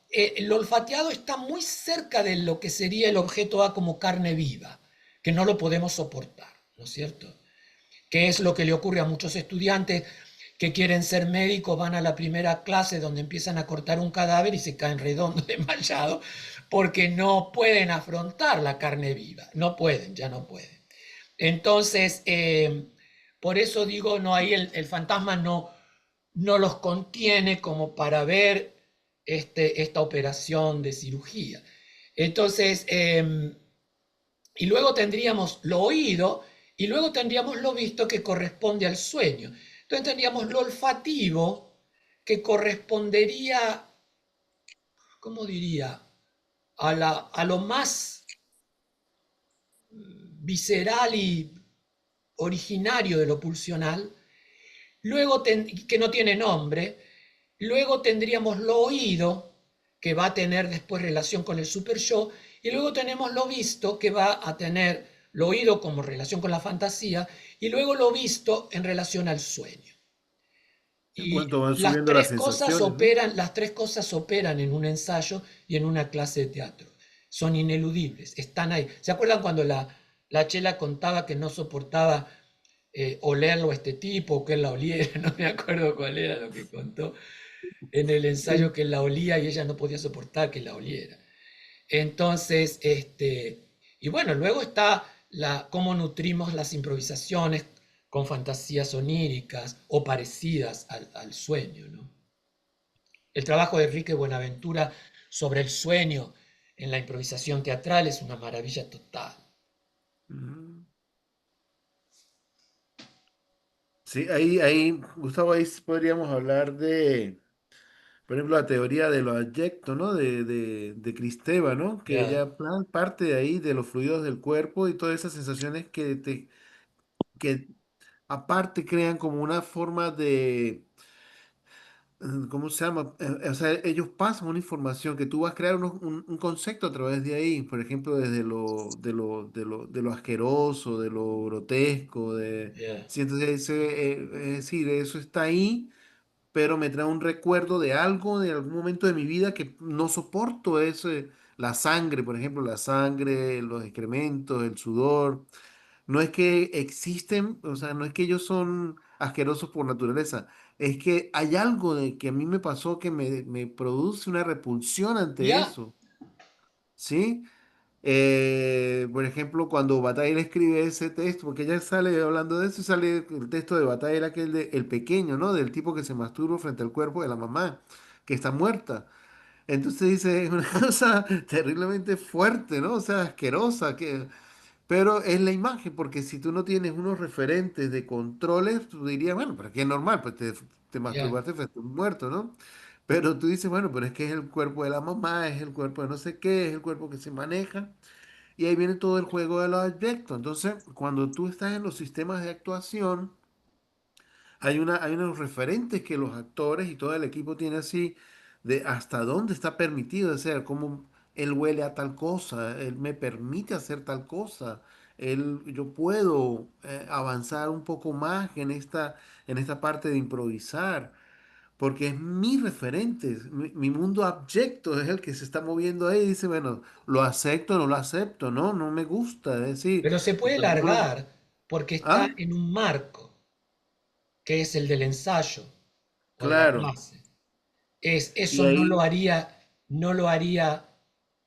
el olfateado está muy cerca de lo que sería el objeto A como carne viva, que no lo podemos soportar, ¿no es cierto? Que es lo que le ocurre a muchos estudiantes que quieren ser médicos, van a la primera clase donde empiezan a cortar un cadáver y se caen redondos desmayados porque no pueden afrontar la carne viva, no pueden, ya no pueden. Entonces, por eso digo, no, ahí el fantasma no los contiene como para ver esta operación de cirugía. Entonces, y luego tendríamos lo oído y luego tendríamos lo visto que corresponde al sueño. Entonces tendríamos lo olfativo que correspondería, ¿cómo diría? a lo más visceral y originario de lo pulsional, luego que no tiene nombre, luego tendríamos lo oído, que va a tener después relación con el super yo, y luego tenemos lo visto, que va a tener lo oído como relación con la fantasía, y luego lo visto en relación al sueño. En Y cuanto van subiendo las sensaciones, ¿no? las tres cosas operan en un ensayo y en una clase de teatro. Son ineludibles, están ahí. ¿Se acuerdan cuando la Chela contaba que no soportaba olerlo a este tipo, o que él la oliera? No me acuerdo cuál era lo que contó en el ensayo, Sí. que él la olía y ella no podía soportar que la oliera. Entonces, y bueno, luego está cómo nutrimos las improvisaciones con fantasías oníricas o parecidas al sueño, ¿no? El trabajo de Enrique Buenaventura sobre el sueño en la improvisación teatral es una maravilla total. Mm. Sí, ahí, Gustavo, ahí sí podríamos hablar de, por ejemplo, la teoría de los adyectos, ¿no? De Kristeva, ¿no? Que Ya, ella parte de ahí, de los fluidos del cuerpo y todas esas sensaciones que aparte crean como una forma de, ¿cómo se llama? O sea, ellos pasan una información que tú vas a crear un concepto a través de ahí, por ejemplo, desde lo asqueroso, de lo grotesco, ya, sí, entonces, es decir, eso está ahí, pero me trae un recuerdo de algo, de algún momento de mi vida que no soporto, la sangre, por ejemplo, la sangre, los excrementos, el sudor. No es que existen, o sea, no es que ellos son asquerosos por naturaleza, es que hay algo de que a mí me pasó que me produce una repulsión ante ya, eso, ¿sí? Por ejemplo, cuando Bataille escribe ese texto, porque ella sale hablando de eso, y sale el texto de Bataille, aquel de el pequeño, ¿no? Del tipo que se masturba frente al cuerpo de la mamá, que está muerta. Entonces dice, es una cosa terriblemente fuerte, ¿no? O sea, asquerosa, pero es la imagen, porque si tú no tienes unos referentes de controles, tú dirías, bueno, pero es que es normal, pues te ya, masturbaste frente a un muerto, ¿no? Pero tú dices, bueno, pero es que es el cuerpo de la mamá, es el cuerpo de no sé qué, es el cuerpo que se maneja. Y ahí viene todo el juego de los aspectos. Entonces, cuando tú estás en los sistemas de actuación, hay unos referentes que los actores y todo el equipo tiene así de hasta dónde está permitido hacer, cómo él huele a tal cosa, él me permite hacer tal cosa, yo puedo avanzar un poco más en esta parte de improvisar, porque es mi referente, mi mundo abyecto es el que se está moviendo ahí y dice, bueno, lo acepto, no lo acepto, no, no me gusta, es decir, pero se puede por ejemplo, largar porque está ah, en un marco, que es el del ensayo o de la claro, clase. y Eso ahí, no lo haría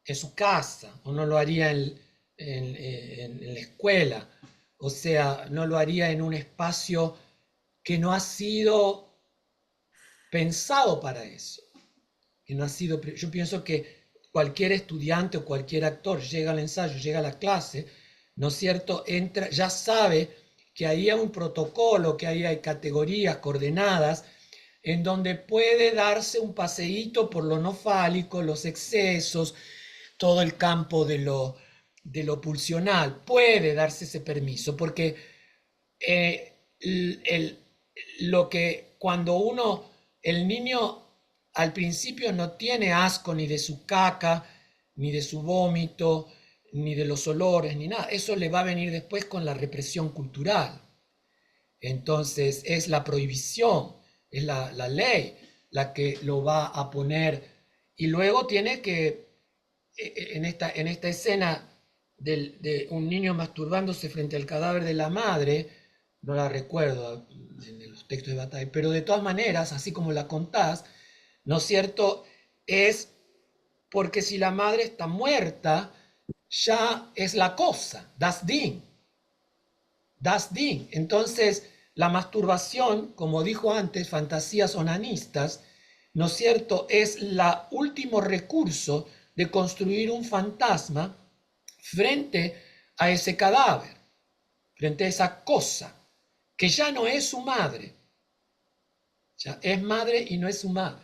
en su casa o no lo haría en la escuela. O sea, no lo haría en un espacio que no ha sido pensado para eso. Que no ha sido, yo pienso que cualquier estudiante o cualquier actor llega al ensayo, llega a la clase, ¿no es cierto? Entra, ya sabe que ahí hay un protocolo, que ahí hay categorías, coordenadas, en donde puede darse un paseíto por lo no fálico, los excesos, todo el campo de lo pulsional. Puede darse ese permiso, porque eh, el, el- lo que cuando el niño al principio no tiene asco ni de su caca, ni de su vómito, ni de los olores, ni nada. Eso le va a venir después con la represión cultural. Entonces es la prohibición, es la ley la que lo va a poner. Y luego tiene que, en esta escena de un niño masturbándose frente al cadáver de la madre, no la recuerdo en los textos de batalla, pero de todas maneras, así como la contás, ¿no es cierto? Es porque si la madre está muerta, ya es la cosa, das Ding. Das Ding. Entonces, la masturbación, como dijo antes, fantasías onanistas, ¿no es cierto?, es el último recurso de construir un fantasma frente a ese cadáver, frente a esa cosa, que ya no es su madre, ya es madre y no es su madre.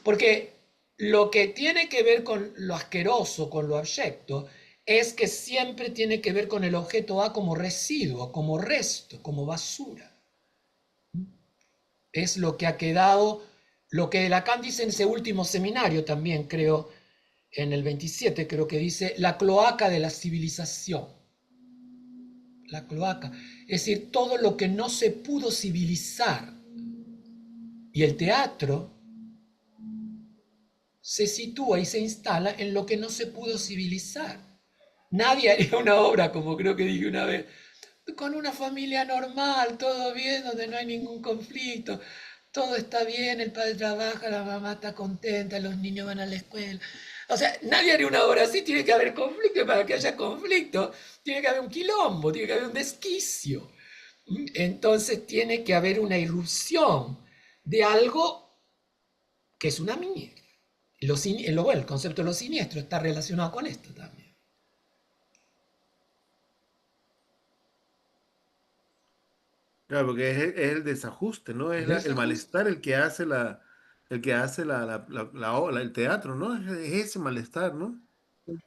Porque lo que tiene que ver con lo asqueroso, con lo abyecto, es que siempre tiene que ver con el objeto A como residuo, como resto, como basura. Es lo que ha quedado, lo que Lacan dice en ese último seminario también, creo, en el 27, creo que dice, la cloaca de la civilización. La cloaca. Es decir, todo lo que no se pudo civilizar. Y el teatro se sitúa y se instala en lo que no se pudo civilizar. Nadie haría una obra, como creo que dije una vez, con una familia normal, todo bien, donde no hay ningún conflicto, todo está bien, el padre trabaja, la mamá está contenta, los niños van a la escuela. O sea, nadie haría una obra así, tiene que haber conflicto, y para que haya conflicto, tiene que haber un quilombo, tiene que haber un desquicio. Entonces tiene que haber una irrupción de algo que es una mierda. Bueno, el concepto de lo siniestro está relacionado con esto también. Claro, porque es el desajuste, ¿no? Es El el desajuste. malestar el que hace el teatro, ¿no? Es ese malestar, ¿no?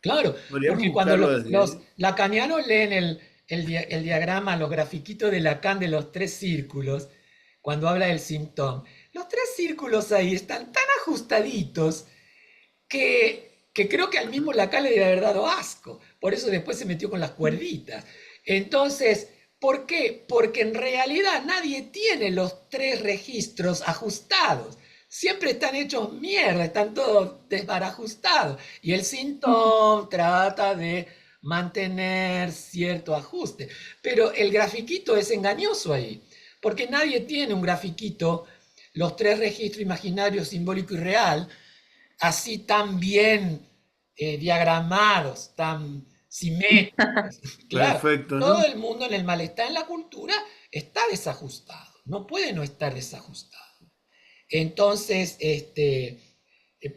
Claro, Podríamos porque cuando buscarlo los, desde los ahí. lacanianos leen el diagrama, los grafiquitos de Lacan de los tres círculos, cuando habla del síntoma, los tres círculos ahí están tan ajustaditos que creo que al mismo Lacan le debe haber dado asco. Por eso después se metió con las cuerditas. Entonces, ¿por qué? Porque en realidad nadie tiene los tres registros ajustados. Siempre están hechos mierda, están todos desbarajustados. Y el síntoma trata de mantener cierto ajuste. Pero el grafiquito es engañoso ahí, porque nadie tiene un grafiquito, los tres registros imaginario, simbólico y real, así tan bien diagramados, tan simétricos. Claro, Perfecto, todo ¿no? el mundo en el malestar en la cultura está desajustado, no puede no estar desajustado. Entonces,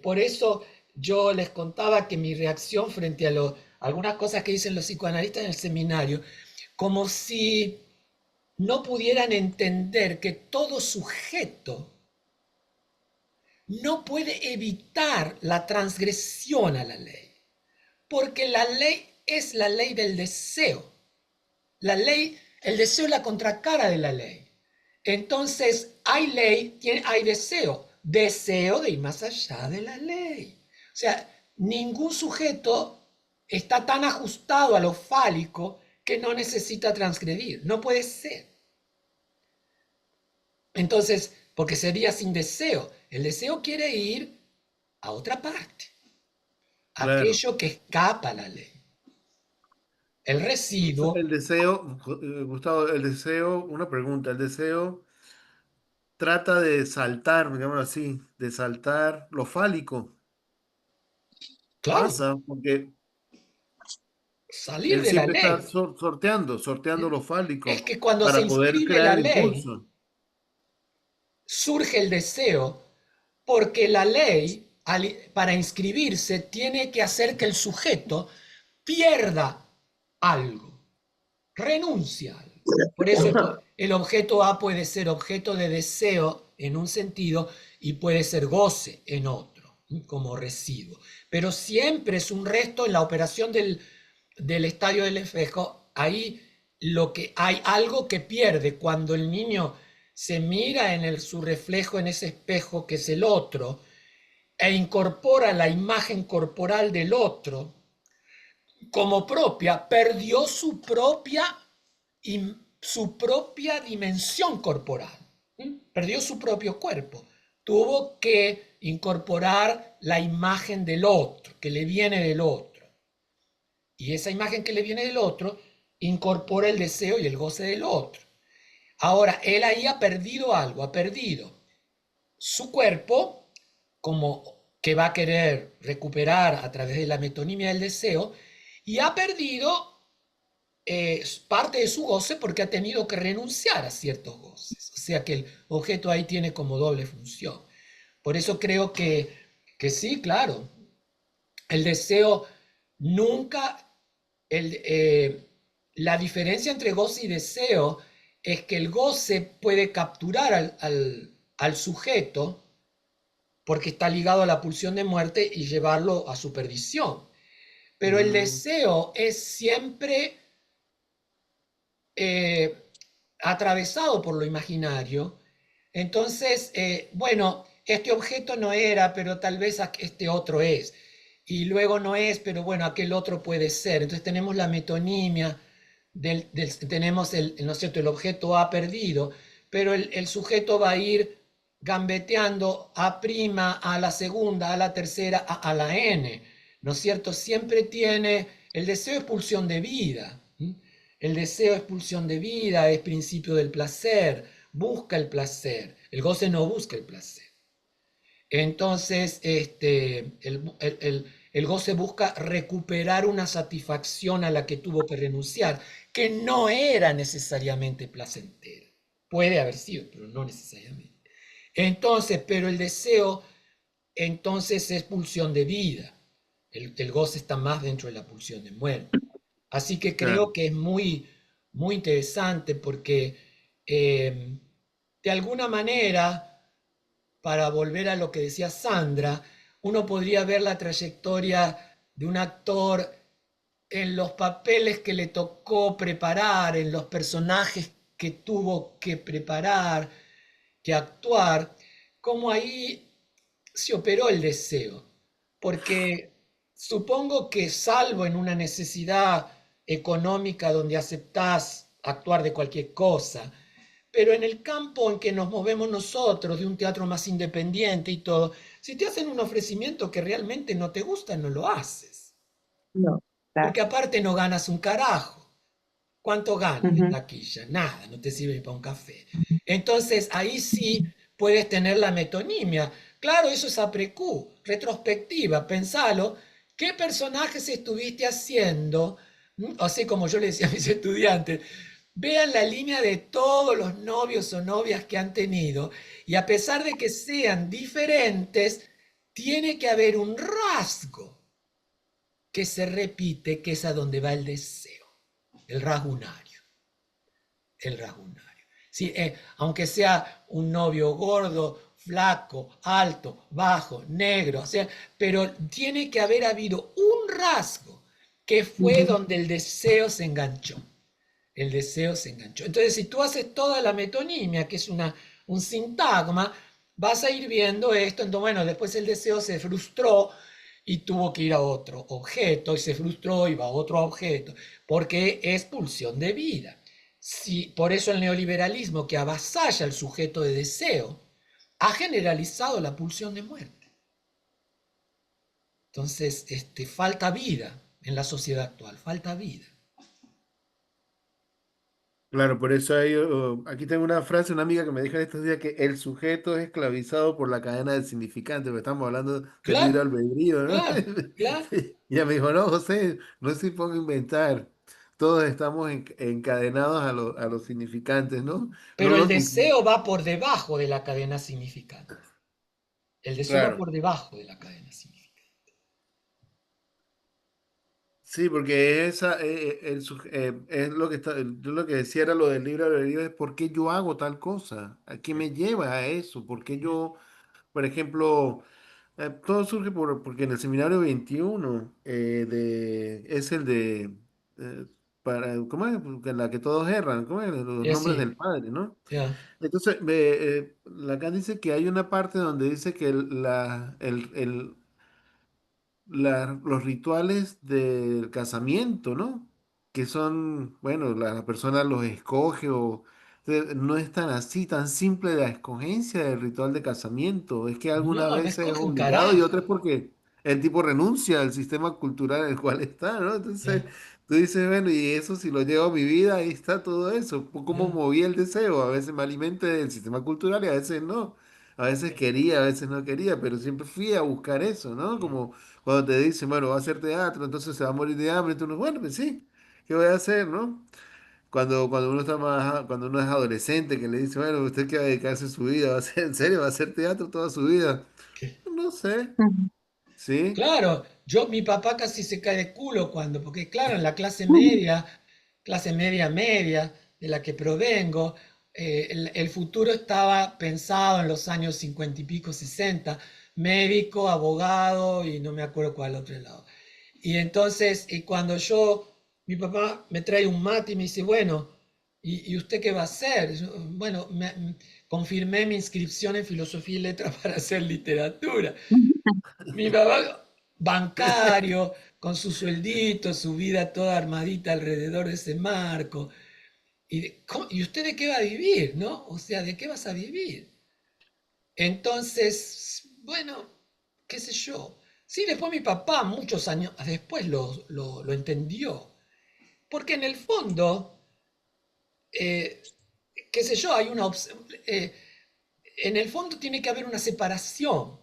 por eso yo les contaba que mi reacción frente a algunas cosas que dicen los psicoanalistas en el seminario, como si no pudieran entender que todo sujeto no puede evitar la transgresión a la ley, porque la ley es la ley del deseo. La ley, el deseo es la contracara de la ley. Entonces, hay ley, hay deseo, deseo de ir más allá de la ley. O sea, ningún sujeto está tan ajustado a lo fálico que no necesita transgredir. No puede ser. Entonces, porque sería sin deseo. El deseo quiere ir a otra parte, Claro. aquello que escapa a la ley. El residuo, El deseo, Gustavo, el deseo, una pregunta, el deseo trata de saltar, digámoslo así, de saltar lo fálico. claro, Pasa, porque salir él de la siempre está ley. sorteando lo Es fálico que cuando se para poder inscribe crear la el ley, impulso. surge el deseo, porque la ley, para inscribirse, tiene que hacer que el sujeto pierda algo, renuncia a algo. Por eso el objeto A puede ser objeto de deseo en un sentido y puede ser goce en otro, como residuo. Pero siempre es un resto en la operación del estadio del espejo. Ahí lo que hay algo que pierde cuando el niño se mira su reflejo en ese espejo que es el otro e incorpora la imagen corporal del otro como propia, perdió su propia dimensión corporal, perdió su propio cuerpo, tuvo que incorporar la imagen del otro, que le viene del otro. Y esa imagen que le viene del otro incorpora el deseo y el goce del otro. Ahora, él ahí ha perdido algo, ha perdido su cuerpo, como que va a querer recuperar a través de la metonimia del deseo, y ha perdido parte de su goce porque ha tenido que renunciar a ciertos goces. O sea que el objeto ahí tiene como doble función. Por eso creo que sí, claro, el deseo nunca, el, la diferencia entre goce y deseo es que el goce puede capturar al sujeto porque está ligado a la pulsión de muerte y llevarlo a su perdición. Pero el Mm, deseo es siempre eh, atravesado por lo imaginario. Entonces, bueno, este objeto no era, pero tal vez este otro es. Y luego no es, pero bueno, aquel otro puede ser. Entonces tenemos la metonimia, tenemos ¿no es cierto? El objeto A perdido, pero el sujeto va a ir gambeteando a prima, a la segunda, a la tercera, a la n, ¿no es cierto? Siempre tiene, el deseo es pulsión de vida. El deseo es pulsión de vida, es principio del placer, busca el placer. El goce no busca el placer. Entonces, el goce busca recuperar una satisfacción a la que tuvo que renunciar, que no era necesariamente placentera. Puede haber sido, pero no necesariamente. Entonces, pero el deseo, entonces es pulsión de vida. El goce está más dentro de la pulsión de muerte. Así que claro. creo que es muy, muy interesante porque eh, de alguna manera, para volver a lo que decía Sandra, uno podría ver la trayectoria de un actor en los papeles que le tocó preparar, en los personajes que tuvo que preparar, que actuar, como ahí se operó el deseo, porque supongo que salvo en una necesidad económica donde aceptás actuar de cualquier cosa, pero en el campo en que nos movemos nosotros, de un teatro más independiente y todo, si te hacen un ofrecimiento que realmente no te gusta, no lo haces, No, porque claro. aparte no ganas un carajo. ¿Cuánto ganas de Ujú. taquilla? Nada, no te sirve ni para un café. Entonces ahí sí puedes tener la metonimia. Claro, eso es aprecú, retrospectiva, pensalo. ¿Qué personajes estuviste haciendo? Así como yo le decía a mis estudiantes, vean la línea de todos los novios o novias que han tenido y a pesar de que sean diferentes, tiene que haber un rasgo que se repite, que es a donde va el deseo, el rasgunario, el rasgunario. Sí, aunque sea un novio gordo, flaco, alto, bajo, negro, o sea, pero tiene que haber habido un rasgo que fue Ujú. donde el deseo se enganchó. El deseo se enganchó. Entonces, si tú haces toda la metonimia, que es un sintagma, vas a ir viendo esto. Entonces, bueno, después el deseo se frustró y tuvo que ir a otro objeto y se frustró y va a otro objeto, porque es pulsión de vida. Si, por eso el neoliberalismo que avasalla al sujeto de deseo ha generalizado la pulsión de muerte. Entonces, falta vida en la sociedad actual, falta vida. Claro, por eso hay, aquí tengo una frase, una amiga que me dijo en estos días que el sujeto es esclavizado por la cadena del significante, porque estamos hablando del libre Claro, albedrío, ¿no? claro, claro. Y ella me dijo, no, José, no se ponga a inventar, todos estamos encadenados a los significantes, ¿no? No, Pero el no, deseo va por debajo de la cadena significante. El deseo va claro, por debajo de la cadena significante. sí, porque esa, es lo que está, yo lo que decía era lo del libre albedrío, es por qué yo hago tal cosa, a qué me lleva a eso, por qué yo, por ejemplo... todo surge porque en el seminario 21 es el de, ¿cómo es? En la que todos erran, ¿cómo es? Los Y nombres así, del Padre, ¿no? ya, Entonces, Lacan dice que hay una parte donde dice que los rituales del casamiento, ¿no? Que son, bueno, la persona los escoge o no es tan así, tan simple la escogencia del ritual de casamiento. Es que algunas no, no veces es escoge un obligado y otras carajo. porque el tipo renuncia al sistema cultural en el cual está, ¿no? Ya, Entonces, tú dices, bueno, y eso si lo llevo a mi vida, ahí está todo eso. ¿Cómo ya, moví el deseo? A veces me alimenté del sistema cultural y a veces no. A veces quería, a veces no quería, pero siempre fui a buscar eso, ¿no? Como cuando te dicen, bueno, va a hacer teatro, entonces se va a morir de hambre, tú no, bueno, pues sí, ¿qué voy a hacer, no? Cuando uno está más, cuando uno es adolescente, que le dice, bueno, ¿usted qué va a dedicarse su vida? ¿Va a hacer, en serio, va a hacer teatro toda su vida? ¿qué? No sé, Ujú. ¿sí? Claro, mi papá casi se cae de culo cuando, porque claro, en la clase media media, de la que provengo, el futuro estaba pensado en los años 50 y pico, 60, médico, abogado y no me acuerdo cuál otro lado. Y entonces, y cuando mi papá me trae un mate y me dice, bueno, ¿y usted qué va a hacer? Bueno, confirmé mi inscripción en filosofía y letras para hacer literatura. Mi papá, bancario, con su sueldito, su vida toda armadita alrededor de ese marco. ¿Y usted de qué va a vivir, no? O sea, ¿de qué vas a vivir? Entonces, bueno, qué sé yo. Sí, después mi papá, muchos años después lo entendió. Porque en el fondo, eh, qué sé yo, eh, en el fondo tiene que haber una separación.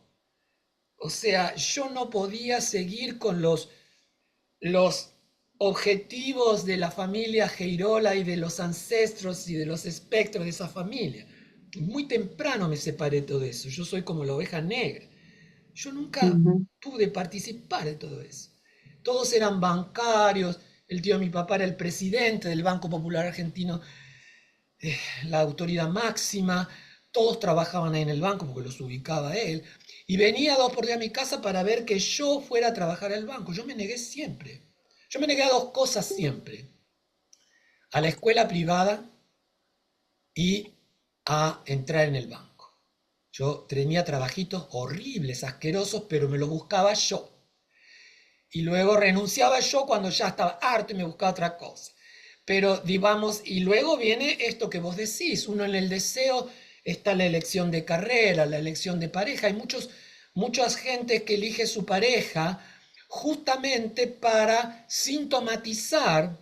O sea, yo no podía seguir con los objetivos de la familia Geirola y de los ancestros y de los espectros de esa familia. Muy temprano me separé de todo eso. Yo soy como la oveja negra. Yo nunca Ujú. pude participar de todo eso. Todos eran bancarios. El tío de mi papá era el presidente del Banco Popular Argentino, la autoridad máxima. Todos trabajaban ahí en el banco porque los ubicaba él. Y venía 2 por día a mi casa para ver que yo fuera a trabajar al banco. Yo me negué siempre. Yo me negué a 2 cosas siempre. A la escuela privada y a entrar en el banco. Yo tenía trabajitos horribles, asquerosos, pero me los buscaba yo. Y luego renunciaba yo cuando ya estaba harto y me buscaba otra cosa. Pero digamos, y luego viene esto que vos decís, uno en el deseo está la elección de carrera, la elección de pareja. Hay muchas gente que elige su pareja justamente para sintomatizar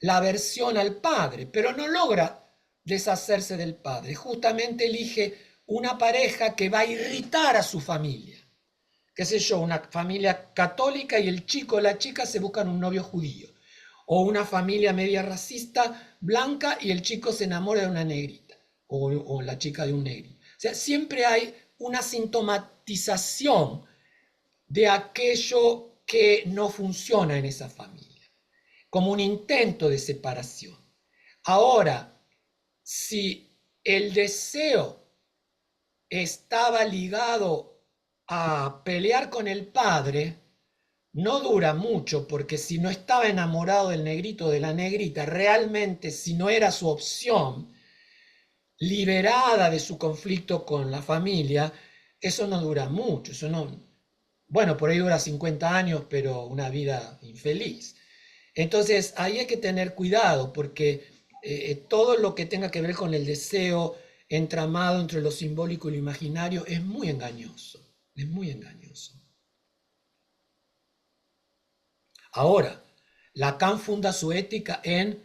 la aversión al padre, pero no logra deshacerse del padre. Justamente elige una pareja que va a irritar a su familia. Qué sé yo, una familia católica y el chico o la chica se buscan un novio judío. O una familia media racista blanca y el chico se enamora de una negrita. O la chica de un negrito. O sea, siempre hay una sintomatización de aquello que no funciona en esa familia, como un intento de separación. Ahora, si el deseo estaba ligado a pelear con el padre, no dura mucho, porque si no estaba enamorado del negrito o de la negrita, realmente si no era su opción, liberada de su conflicto con la familia, eso no dura mucho, eso no, bueno, por ahí dura 50 años, pero una vida infeliz. Entonces, ahí hay que tener cuidado porque todo lo que tenga que ver con el deseo entramado entre lo simbólico y lo imaginario es muy engañoso, es muy engañoso. Ahora, Lacan funda su ética en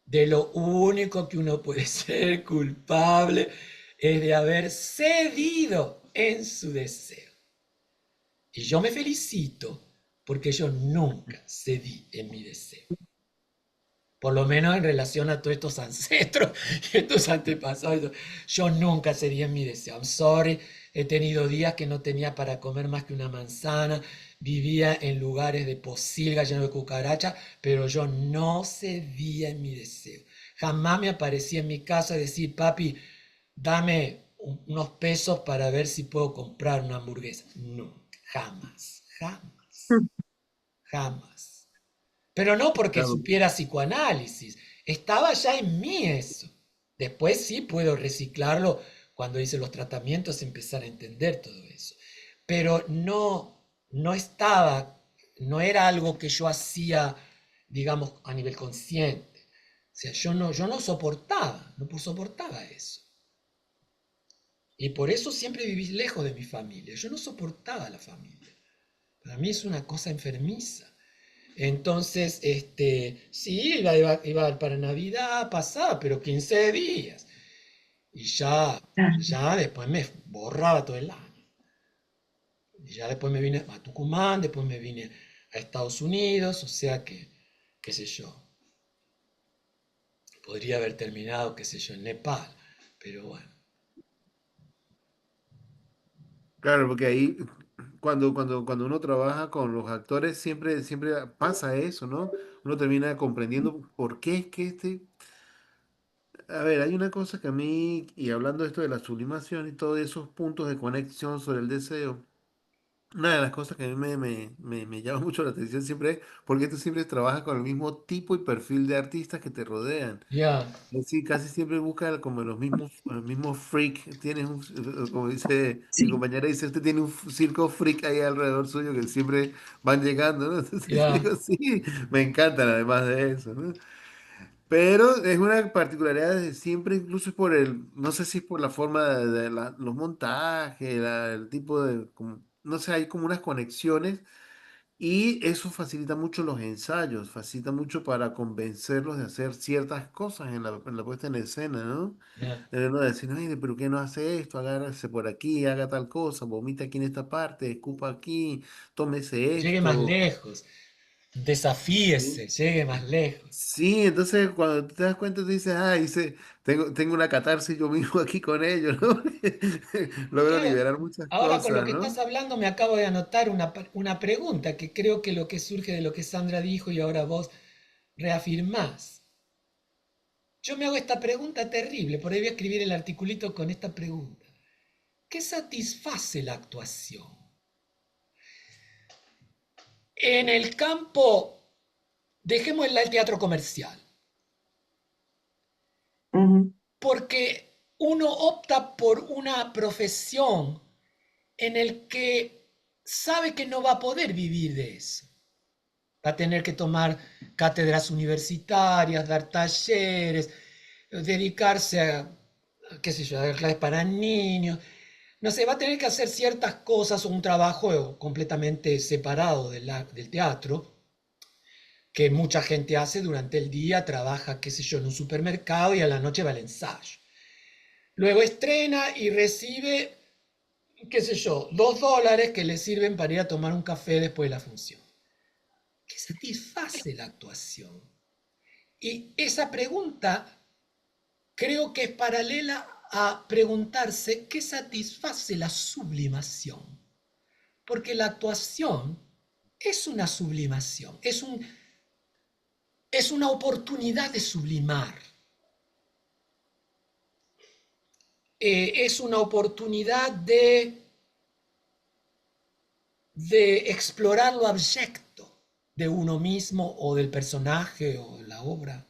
de lo único que uno puede ser culpable es de haber cedido en su deseo. Y yo me felicito porque yo nunca cedí en mi deseo. Por lo menos en relación a todos estos ancestros y estos antepasados. Yo nunca cedí en mi deseo. I'm sorry, he tenido días que no tenía para comer más que una manzana, vivía en lugares de posilga lleno de cucarachas, pero yo no cedía en mi deseo. Jamás me aparecía en mi casa decir, papi, dame unos pesos para ver si puedo comprar una hamburguesa. No, jamás, jamás, jamás. Pero no porque Claro, supiera psicoanálisis, estaba ya en mí eso. Después sí puedo reciclarlo cuando hice los tratamientos, empezar a entender todo eso. Pero no estaba, no era algo que yo hacía, digamos, a nivel consciente. O sea, yo no soportaba, no soportaba eso. Y por eso siempre viví lejos de mi familia. Yo no soportaba la familia. Para mí es una cosa enfermiza. Entonces, sí, iba para Navidad, pasaba, pero 15 días. Y ya después me borraba todo el año. Y ya después me vine a Tucumán, después me vine a Estados Unidos, o sea que, qué sé yo, podría haber terminado, qué sé yo, en Nepal, pero bueno. claro, porque ahí cuando uno trabaja con los actores siempre pasa eso, ¿no? Uno termina comprendiendo por qué es que A ver, hay una cosa que a mí, y hablando de esto de la sublimación y todos esos puntos de conexión sobre el deseo. Una de las cosas que a mí me llama mucho la atención siempre es porque tú siempre trabajas con el mismo tipo y perfil de artistas que te rodean. Ya, Sí, casi siempre busca como los mismos freak. Tienes como dice mi Sí. compañera, dice, usted tiene un circo freak ahí alrededor suyo que siempre van llegando, ¿no? Entonces ya, digo, sí, me encantan además de eso, ¿no? Pero es una particularidad de siempre, incluso es por no sé si es por la forma de los montajes, el tipo de, no sé, hay como unas conexiones y eso facilita mucho los ensayos, facilita mucho para convencerlos de hacer ciertas cosas en la puesta en escena, ¿no? ya. No decir, ay, pero ¿qué no hace esto? Agárrese por aquí, haga tal cosa, vomita aquí en esta parte, escupa aquí, tómese Llegue más esto. lejos, ¿Sí? desafíese, llegue más lejos. Sí, entonces cuando te das cuenta, tú dices, ah, tengo una catarsis yo mismo aquí con ellos, ¿no? Logro Claro, liberar muchas ahora con lo cosas, que estás ¿no? hablando me acabo de anotar una pregunta que creo que lo que surge de lo que Sandra dijo y ahora vos reafirmás. Yo me hago esta pregunta terrible, por ahí voy a escribir el articulito con esta pregunta. ¿Qué satisface la actuación? En el campo, dejemos el teatro comercial, Ujú, porque uno opta por una profesión en el que sabe que no va a poder vivir de eso. Va a tener que tomar cátedras universitarias, dar talleres, dedicarse a, qué sé yo, a dar clases para niños. No sé, va a tener que hacer ciertas cosas o un trabajo completamente separado del teatro, que mucha gente hace durante el día, trabaja, qué sé yo, en un supermercado y a la noche va al ensayo. Luego estrena y recibe, qué sé yo, $2 que le sirven para ir a tomar un café después de la función. ¿Qué satisface la actuación? Y esa pregunta creo que es paralela a preguntarse qué satisface la sublimación. Porque la actuación es una sublimación, es una oportunidad de sublimar, es una oportunidad de explorar lo abyecto de uno mismo o del personaje o de la obra.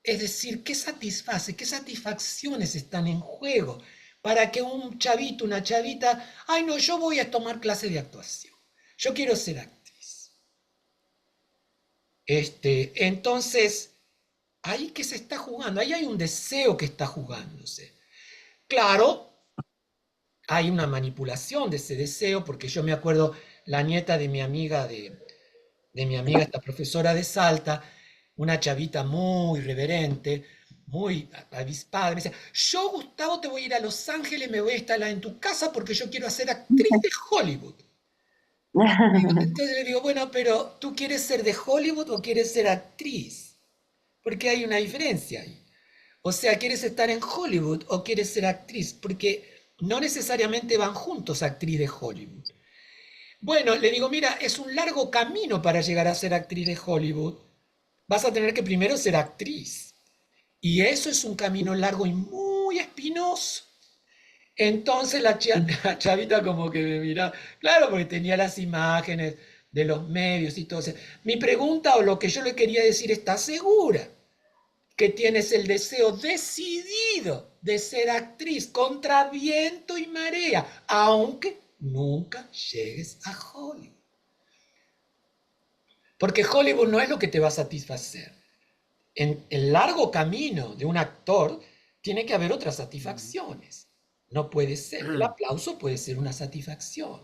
Es decir, ¿qué satisface? ¿Qué satisfacciones están en juego para que un chavito, una chavita, ay no, yo voy a tomar clase de actuación, yo quiero ser actriz? Entonces, ahí que se está jugando, ahí hay un deseo que está jugándose. Claro, hay una manipulación de ese deseo, porque yo me acuerdo, la nieta de mi amiga, esta profesora de Salta, una chavita muy reverente, muy avispada, me decía, yo Gustavo te voy a ir a Los Ángeles, me voy a instalar en tu casa porque yo quiero ser actriz de Hollywood. Entonces le digo, bueno, pero ¿tú quieres ser de Hollywood o quieres ser actriz? Porque hay una diferencia ahí. O sea, ¿quieres estar en Hollywood o quieres ser actriz? Porque no necesariamente van juntos actriz de Hollywood. Bueno, le digo, mira, es un largo camino para llegar a ser actriz de Hollywood. Vas a tener que primero ser actriz. Y eso es un camino largo y muy espinoso. Entonces la chavita como que me mira, claro, porque tenía las imágenes de los medios y todo. O sea, mi pregunta o lo que yo le quería decir, ¿estás segura que tienes el deseo decidido de ser actriz contra viento y marea, aunque nunca llegues a Hollywood? Porque Hollywood no es lo que te va a satisfacer. En el largo camino de un actor tiene que haber otras satisfacciones. No puede ser. El aplauso puede ser una satisfacción.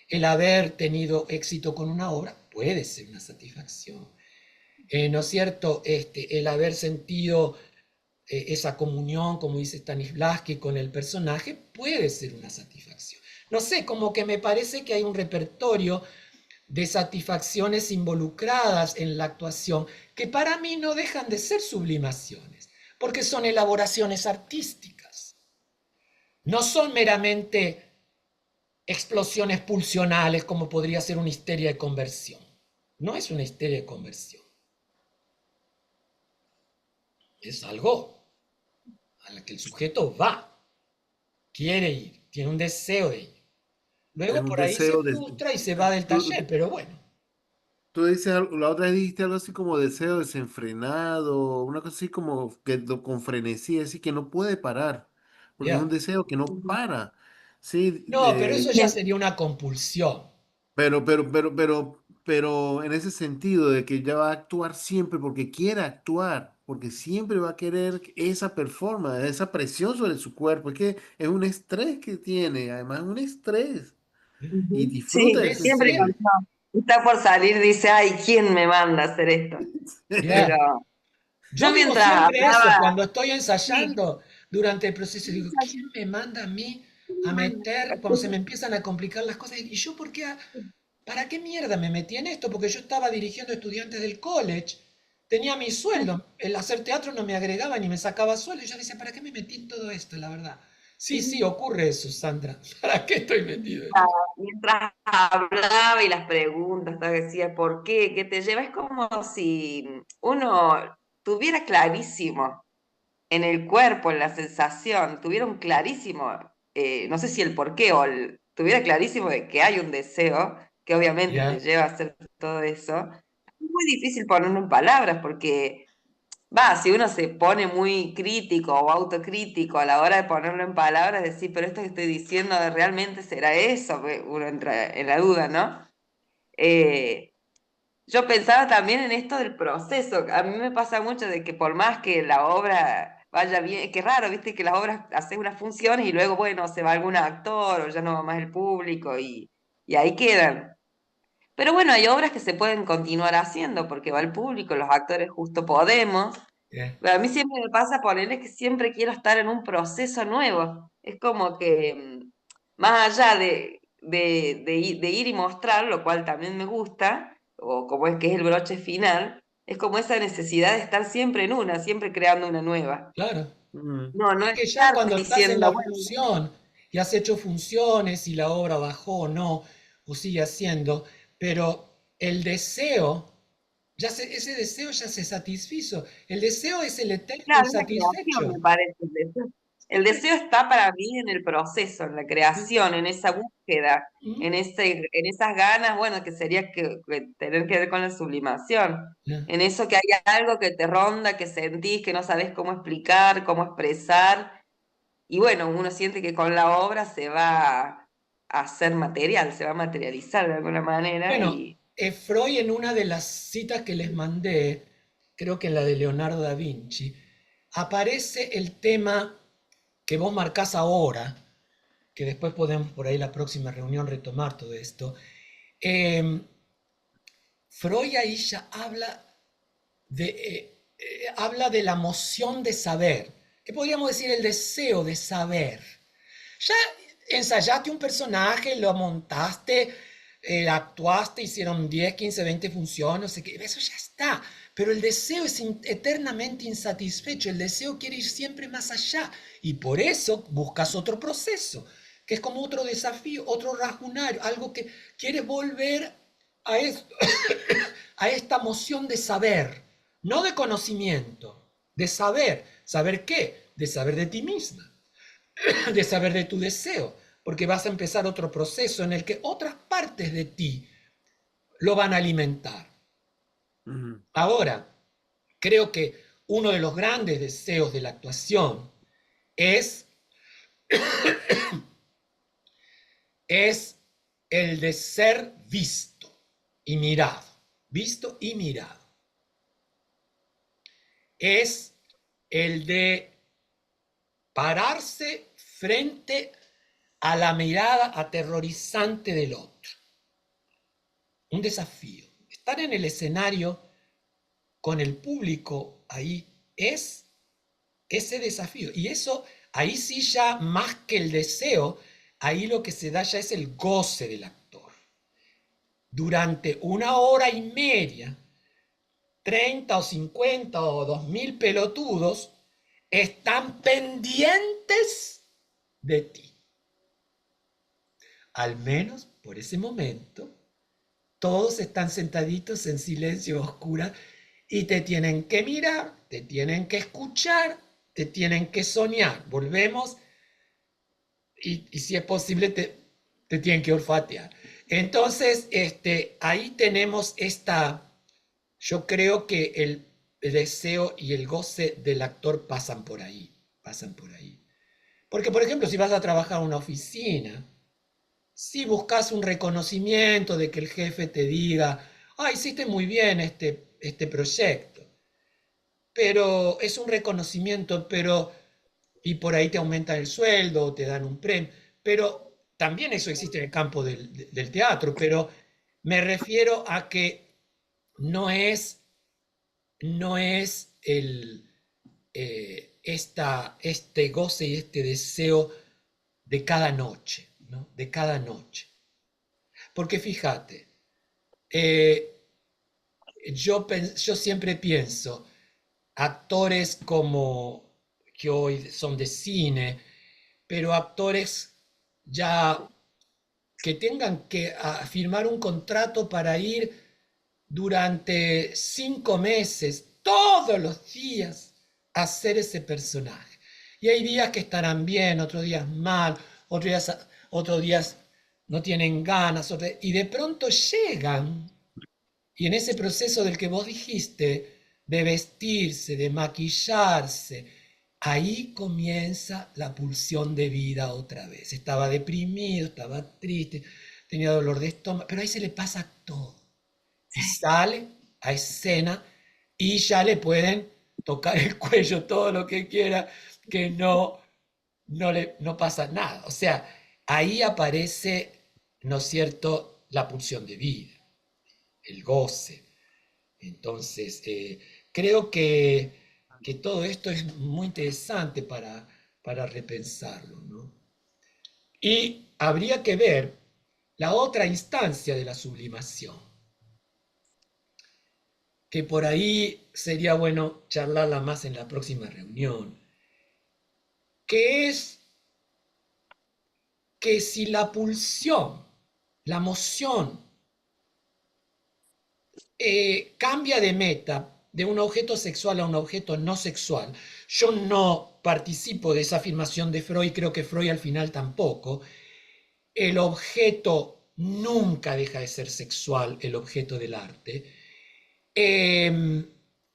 El haber tenido éxito con una obra puede ser una satisfacción. ¿No es cierto? El haber sentido esa comunión, como dice Stanislavski, con el personaje, puede ser una satisfacción. No sé, como que me parece que hay un repertorio de satisfacciones involucradas en la actuación que para mí no dejan de ser sublimaciones, porque son elaboraciones artísticas, no son meramente explosiones pulsionales como podría ser una histeria de conversión. No es una histeria de conversión, es algo a la que el sujeto va, quiere ir, tiene un deseo de ir. Es Luego un por ahí se deseo de... frustra y se va del Tú, taller, pero bueno, tú dices, la otra vez dijiste algo así como deseo desenfrenado, una cosa así como que con frenesí, así que no puede parar, porque es un ya. deseo que no para. Sí, No, pero eso ya sería una compulsión. pero en ese sentido de que ella va a actuar siempre porque quiere actuar, porque siempre va a querer esa performance, esa presión sobre su cuerpo, es que es un estrés que tiene, además es un estrés, y Ujú. disfruta de Sí, ese siempre Deseo, estrés. cuando está por salir dice, ay, ¿quién me manda a hacer esto? Pero ya. yo Yo digo mientras siempre eso, hablaba, cuando estoy sí, ensayando durante el proceso, digo, ¿quién me manda a mí a meter cuando se me empiezan a complicar las cosas? ¿Y yo por qué, para qué mierda me metí en esto? Porque yo estaba dirigiendo estudiantes del college, tenía mi sueldo, el hacer teatro no me agregaba ni me sacaba sueldo, y yo decía, ¿para qué me metí en todo esto, la verdad? Sí, sí, ocurre eso, Sandra. ¿Para qué estoy metido en esto? mientras hablaba y las preguntas, ¿no? Decía, ¿por qué? ¿Qué te lleva? Es como si uno tuviera clarísimo en el cuerpo, en la sensación, tuviera un clarísimo, no sé si el por qué, tuviera clarísimo de que hay un deseo, que obviamente te Ya, lleva a hacer todo eso. Es muy difícil ponerlo en palabras porque va, si uno se pone muy crítico o autocrítico a la hora de ponerlo en palabras, decir, pero esto que estoy diciendo realmente será eso, uno entra en la duda, ¿no? Eh, yo pensaba también en esto del proceso. A mí me pasa mucho de que por más que la obra vaya bien, que raro, viste, que las obras hacen unas funciones y luego, bueno, se va algún actor o ya no va más el público y ahí quedan. Pero bueno, hay obras que se pueden continuar haciendo porque va el público, los actores justo podemos. ya, Pero a mí siempre me pasa ponerle que siempre quiero estar en un proceso nuevo. Es como que más allá de ir y mostrar, lo cual también me gusta, o como es que es el broche final, es como esa necesidad de estar siempre en una, siempre creando una nueva. claro. Mm. No, no Es que ya estar cuando estás en diciendo, la bueno, función y has hecho funciones y la obra bajó o no, o sigue haciendo, pero el deseo, ese deseo ya se satisfizo. El deseo es el eterno claro, es la creación, me insatisfecho. parece. El deseo está para mí en el proceso, en la creación, en esa búsqueda, ¿Mm? en esas ganas, bueno, que sería que tener que ver con la sublimación. Ya, En eso que hay algo que te ronda, que sentís, que no sabes cómo explicar, cómo expresar. Y bueno, uno siente que con la obra se va a hacer material, se va a materializar de alguna manera. bueno, Y Freud en una de las citas que les mandé, creo que en la de Leonardo da Vinci, aparece el tema que vos marcás ahora, que después podemos por ahí la próxima reunión retomar todo esto. Eh, Freud ahí ya habla de la moción de saber, que podríamos decir el deseo de saber. Ya ensayaste un personaje, lo montaste, actuaste, hicieron 10, 15, 20 funciones, no sé qué, eso ya está. Pero el deseo es eternamente insatisfecho, el deseo quiere ir siempre más allá y por eso buscas otro proceso, que es como otro desafío, otro rajunar, algo que quiere volver a esto, a esta moción de saber, no de conocimiento, de saber. ¿Saber qué? De saber de ti misma, de saber de tu deseo, porque vas a empezar otro proceso en el que otras partes de ti lo van a alimentar. Ujú. Ahora, creo que uno de los grandes deseos de la actuación es, es el de ser visto y mirado. Visto y mirado. Es el de pararse frente a la mirada aterrorizante del otro. Un desafío. Estar en el escenario con el público ahí es ese desafío. Y eso, ahí sí ya más que el deseo, ahí lo que se da ya es el goce del actor. Durante una hora y media, 30 o 50 o 2000 pelotudos están pendientes de ti. Al menos por ese momento, todos están sentaditos en silencio oscura y te tienen que mirar, te tienen que escuchar, te tienen que soñar. Volvemos y si es posible te tienen que olfatear. Entonces, ahí tenemos yo creo que el deseo y el goce del actor pasan por ahí. Porque, por ejemplo, si vas a trabajar en una oficina, si buscas un reconocimiento de que el jefe te diga, ah, hiciste muy bien este proyecto, pero es un reconocimiento, y por ahí te aumentan el sueldo o te dan un premio, pero también eso existe en el campo del teatro, pero me refiero a que no es, no es este goce y este deseo de cada noche, ¿no? De cada noche. Porque fíjate, eh, yo siempre pienso, actores como que hoy son de cine, pero actores ya que tengan que firmar un contrato para ir durante 5 meses, todos los días, a hacer ese personaje. Y hay días que estarán bien, otros días mal, otros días no tienen ganas, y de pronto llegan, y en ese proceso del que vos dijiste, de vestirse, de maquillarse, ahí comienza la pulsión de vida otra vez. Estaba deprimido, estaba triste, tenía dolor de estómago, pero ahí se le pasa todo. Y sale a escena y ya le pueden tocar el cuello todo lo que quiera, que no pasa nada. O sea, ahí aparece, ¿no es cierto?, la pulsión de vida, el goce. Entonces, creo que todo esto es muy interesante para repensarlo, ¿no? Y habría que ver la otra instancia de la sublimación, que por ahí sería bueno charlarla más en la próxima reunión, que es que si la pulsión, la emoción, cambia de meta de un objeto sexual a un objeto no sexual. Yo no participo de esa afirmación de Freud, creo que Freud al final tampoco. El objeto nunca deja de ser sexual, el objeto del arte.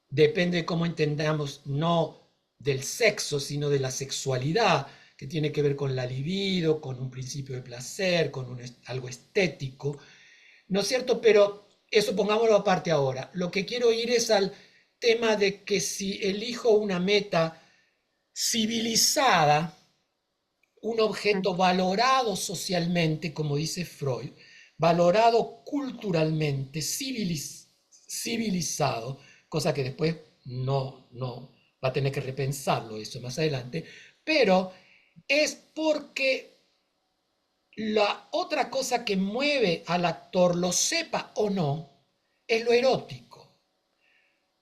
Depende de cómo entendamos, no del sexo, sino de la sexualidad, que tiene que ver con la libido, con un principio de placer, con algo estético. ¿No es cierto? Pero eso pongámoslo aparte ahora. Lo que quiero ir es al tema de que si elijo una meta civilizada, un objeto valorado socialmente, como dice Freud, valorado culturalmente, civilizado, cosa que después no va a tener que repensarlo eso más adelante, pero es porque la otra cosa que mueve al actor, lo sepa o no, es lo erótico.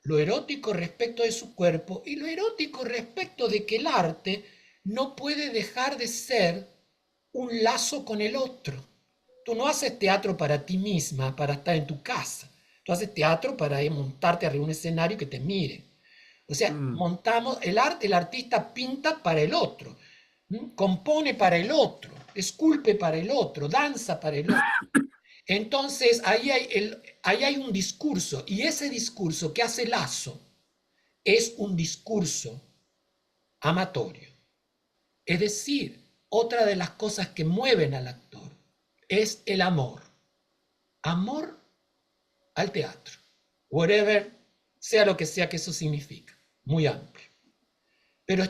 Lo erótico respecto de su cuerpo y lo erótico respecto de que el arte no puede dejar de ser un lazo con el otro. Tú no haces teatro para ti misma, para estar en tu casa. Tú haces teatro para montarte arriba de un escenario que te miren. O sea, Mm, montamos el artista pinta para el otro, compone para el otro, esculpe para el otro, danza para el otro. Entonces, ahí hay un discurso, y ese discurso que hace Lazo es un discurso amatorio. Es decir, otra de las cosas que mueven al actor es el amor. Amor al teatro. Whatever, sea lo que sea que eso significa. Muy amplio. Pero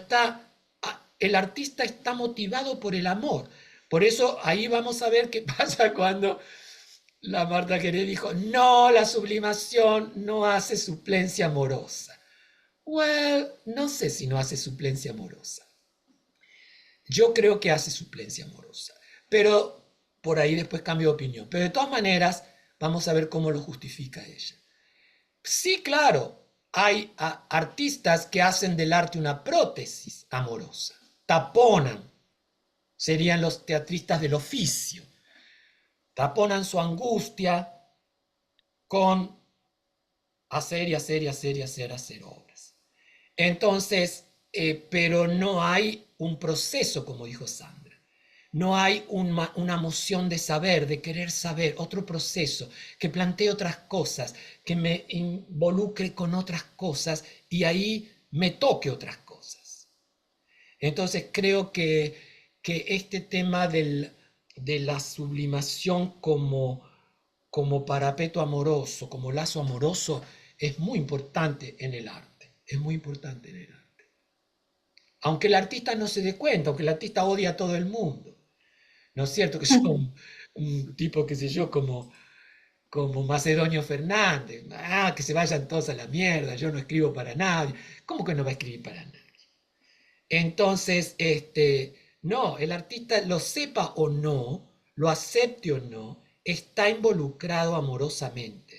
el artista está motivado por el amor. Por eso ahí vamos a ver qué pasa cuando la Marta Queré dijo, no, la sublimación no hace suplencia amorosa. Well, no sé si no hace suplencia amorosa. Yo creo que hace suplencia amorosa, pero por ahí después cambio de opinión. Pero de todas maneras, vamos a ver cómo lo justifica ella. Sí, claro, hay artistas que hacen del arte una prótesis amorosa, taponan, serían los teatristas del oficio, taponan su angustia con hacer y hacer y hacer y hacer obras. Entonces, pero no hay un proceso, como dijo Sandra. no hay una moción de saber, de querer saber, otro proceso, que plantee otras cosas, que me involucre con otras cosas y ahí me toque otras cosas. Entonces creo que este tema de la sublimación como parapeto amoroso, como lazo amoroso, es muy importante en el arte, es muy importante en el arte. Aunque el artista no se dé cuenta, aunque el artista odia a todo el mundo. ¿No es cierto? Que son un tipo, qué sé yo, como Macedonio Fernández. Ah, que se vayan todos a la mierda, yo no escribo para nadie. ¿Cómo que no va a escribir para nadie? Entonces, no, el artista lo sepa o no, lo acepte o no, está involucrado amorosamente,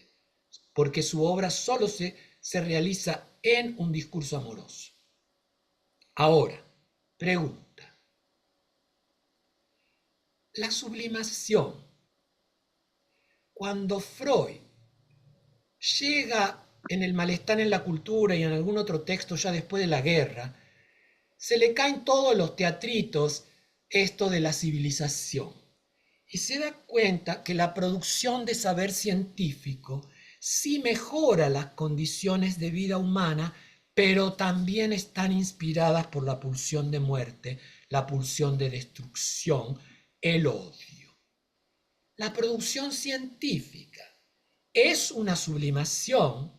porque su obra solo se realiza en un discurso amoroso. Ahora, pregunta, la sublimación, cuando Freud llega en el malestar en la cultura y en algún otro texto ya después de la guerra, se le caen todos los teatritos esto de la civilización y se da cuenta que la producción de saber científico sí mejora las condiciones de vida humana, pero también están inspiradas por la pulsión de muerte, la pulsión de destrucción, el odio. La producción científica es una sublimación,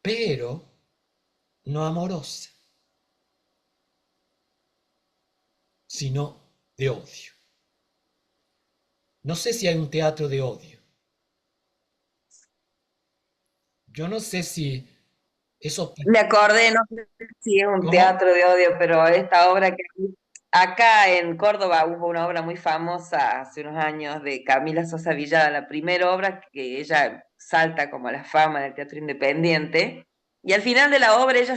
pero no amorosa, sino de odio. No sé si hay un teatro de odio. Yo no sé si eso... Me acordé, no sé si es un ¿Cómo? teatro de odio, pero esta obra que acá en Córdoba hubo una obra muy famosa hace unos años de Camila Sosa Villada, la primera obra que ella salta como a la fama del teatro independiente, y al final de la obra ella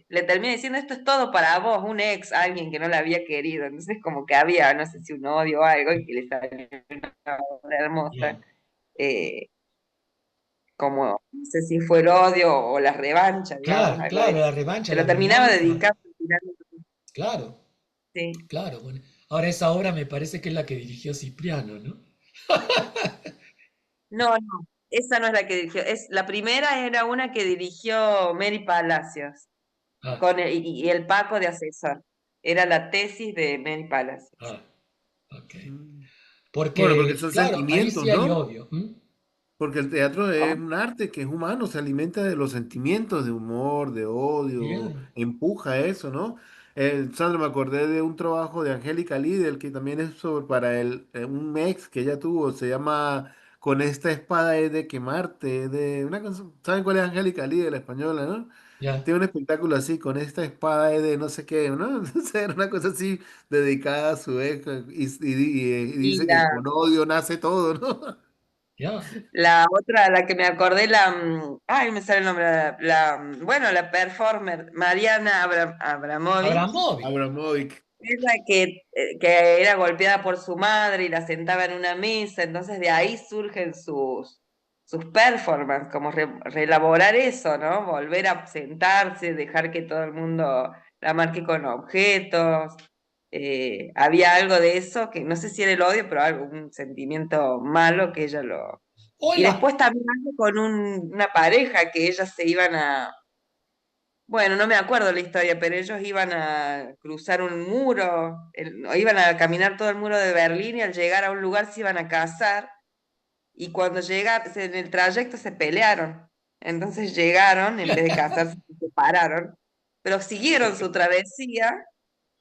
le termina diciendo, esto es todo para vos, un ex, alguien que no la había querido, entonces como que había, no sé si un odio o algo, y que le salió una obra hermosa. Ya. eh, Como, no sé si fue el odio o la revancha, digamos, Claro, algo de claro, eso. la revancha, Se la lo terminaba venganza. dedicando finalmente. Claro, Sí. claro. Bueno. Ahora esa obra me parece que es la que dirigió Cipriano, ¿no? No, no, esa no es la que dirigió. La primera era una que dirigió Mary Palacios, Ah, con y el Paco de asesor. Era la tesis de Mary Palacios. ah, ok. Mm. Bueno, porque Porque, son claro, ahí sentimientos, sí hay ¿no? odio. ¿M? Porque el teatro es ¿Cómo? un arte que es humano, se alimenta de los sentimientos, de humor, de odio, Bien. empuja eso, ¿no? Sandra, me acordé de un trabajo de Angélica Lidl, que también es sobre, para un ex que ella tuvo, se llama Con esta espada es de quemarte, de una canción, ¿saben cuál es Angélica Lidl, la española, no? Ya. Tiene un espectáculo así, con esta espada es de no sé qué, ¿no? Entonces era una cosa así dedicada a su ex y Y dice que la, con odio nace todo, ¿no? Ya. la otra, la que me acordé, ay, me sale el nombre, bueno, la performer, Mariana Abramovic. Abramovic. Abramovic. Es la que era golpeada por su madre y la sentaba en una mesa, entonces de ahí surgen sus performances, como reelaborar eso, ¿no? Volver a sentarse, dejar que todo el mundo la marque con objetos. Había algo de eso, que no sé si era el odio, pero algo, un sentimiento malo que ella lo... Y Hola. después también algo con una pareja que ellas se iban a, bueno, no me acuerdo la historia, pero ellos iban a cruzar un muro, o iban a caminar todo el muro de Berlín y al llegar a un lugar se iban a casar y cuando llegaron, en el trayecto se pelearon. Entonces llegaron, en vez de casarse, se separaron, pero siguieron su travesía,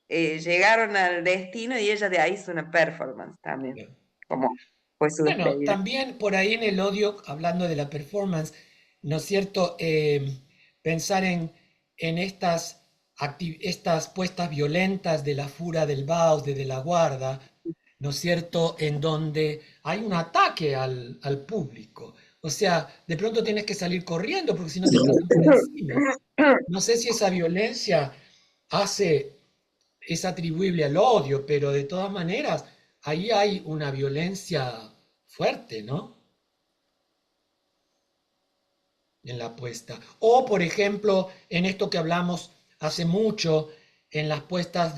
llegaron al destino y ella de ahí hizo una performance también, como fue su Bueno, despedida. también por ahí en el odio, hablando de la performance, ¿no es cierto? Pensar en estas puestas violentas de la fura del Baus, de la Guarda, ¿no es cierto? En donde hay un ataque al público. O sea, de pronto tienes que salir corriendo porque si no te pasan por encima. No sé si esa violencia hace, es atribuible al odio, pero de todas maneras, ahí hay una violencia fuerte, ¿no? En la puesta. O, por ejemplo, en esto que hablamos hace mucho, en las puestas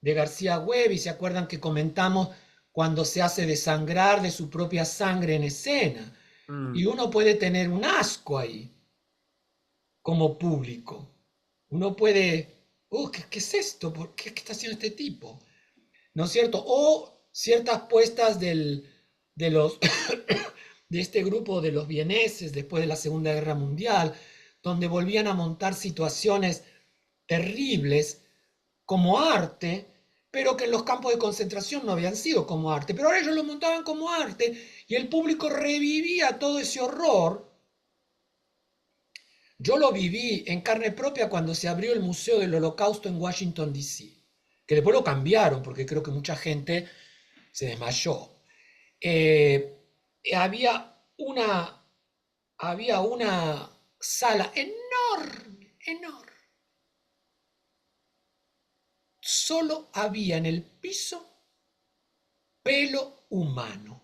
de García Huevi, ¿se acuerdan que comentamos cuando se hace desangrar de su propia sangre en escena? Y Mm. uno puede tener un asco ahí como público. Uno puede, ¿qué es esto? ¿Qué está haciendo este tipo? ¿No es cierto? O ciertas puestas de los de este grupo de los vieneses después de la Segunda Guerra Mundial, donde volvían a montar situaciones terribles como arte, pero que en los campos de concentración no habían sido como arte. Pero ahora ellos lo montaban como arte y el público revivía todo ese horror. Yo lo viví en carne propia cuando se abrió el Museo del Holocausto en Washington, D.C., que después lo cambiaron porque creo que mucha gente se desmayó. Eh, había una, había una sala enorme, enorme. Solo había en el piso pelo humano.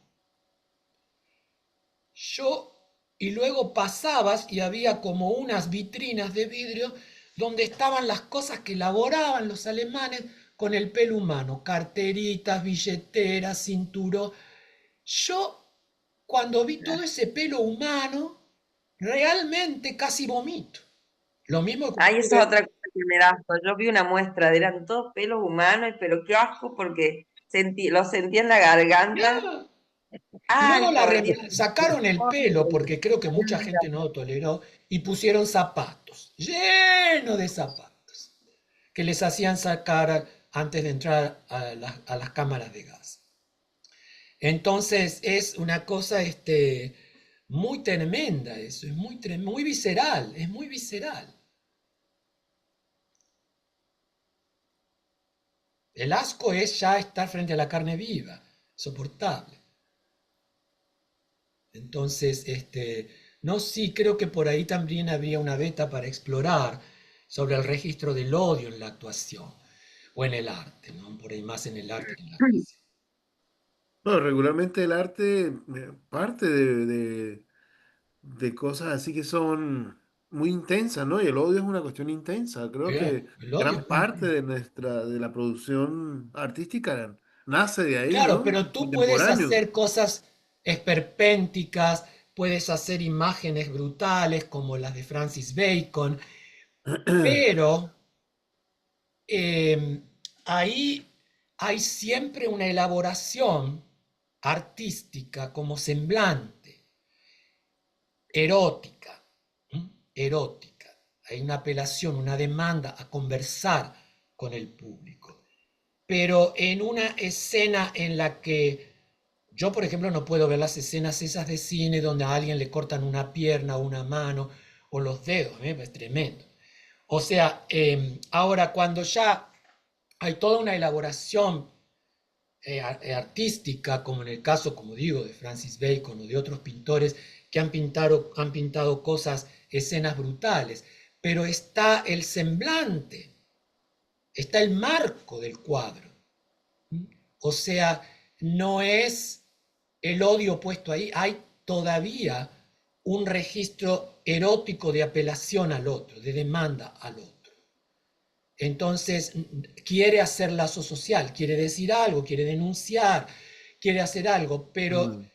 Yo, y luego pasabas y había como unas vitrinas de vidrio donde estaban las cosas que elaboraban los alemanes con el pelo humano, carteritas, billeteras, cinturón. Yo, cuando vi todo ese pelo humano, realmente casi vomito. Lo mismo que Ay, esa es ocurre. otra cosa que me da asco. Yo vi una muestra, eran todos pelos humanos, pero qué asco porque lo sentí en la garganta. Ay, Luego por sacaron el pelo porque creo que mucha gente no lo toleró y pusieron zapatos, llenos de zapatos, que les hacían sacar antes de entrar a las cámaras de gas. Entonces es una cosa muy tremenda eso, es muy visceral, es muy visceral. El asco es ya estar frente a la carne viva, soportable. Entonces, no, sí, creo que por ahí también habría una beta para explorar sobre el registro del odio en la actuación o en el arte, ¿no? Por ahí más en el arte que en la actuación. No, regularmente el arte parte de cosas así que son muy intensas, ¿no? Y el odio es una cuestión intensa. Creo que El odio gran es muy parte intenso. de la producción artística nace de ahí, Claro, ¿no? pero tú puedes Contemporáneo. hacer cosas esperpénticas, puedes hacer imágenes brutales como las de Francis Bacon, pero eh, ahí hay siempre una elaboración artística como semblante, erótica, ¿m? Erótica. Hay una apelación, una demanda a conversar con el público. Pero en una escena en la que yo, por ejemplo, no puedo ver las escenas esas de cine donde a alguien le cortan una pierna o una mano o los dedos, es tremendo. O sea, ahora cuando ya hay toda una elaboración artística, como en el caso, como digo, de Francis Bacon o de otros pintores que han pintado cosas, escenas brutales, pero está el semblante, está el marco del cuadro. O sea, no es el odio puesto ahí, hay todavía un registro erótico de apelación al otro, de demanda al otro. Entonces, quiere hacer lazo social, quiere decir algo, quiere denunciar, quiere hacer algo, Mm.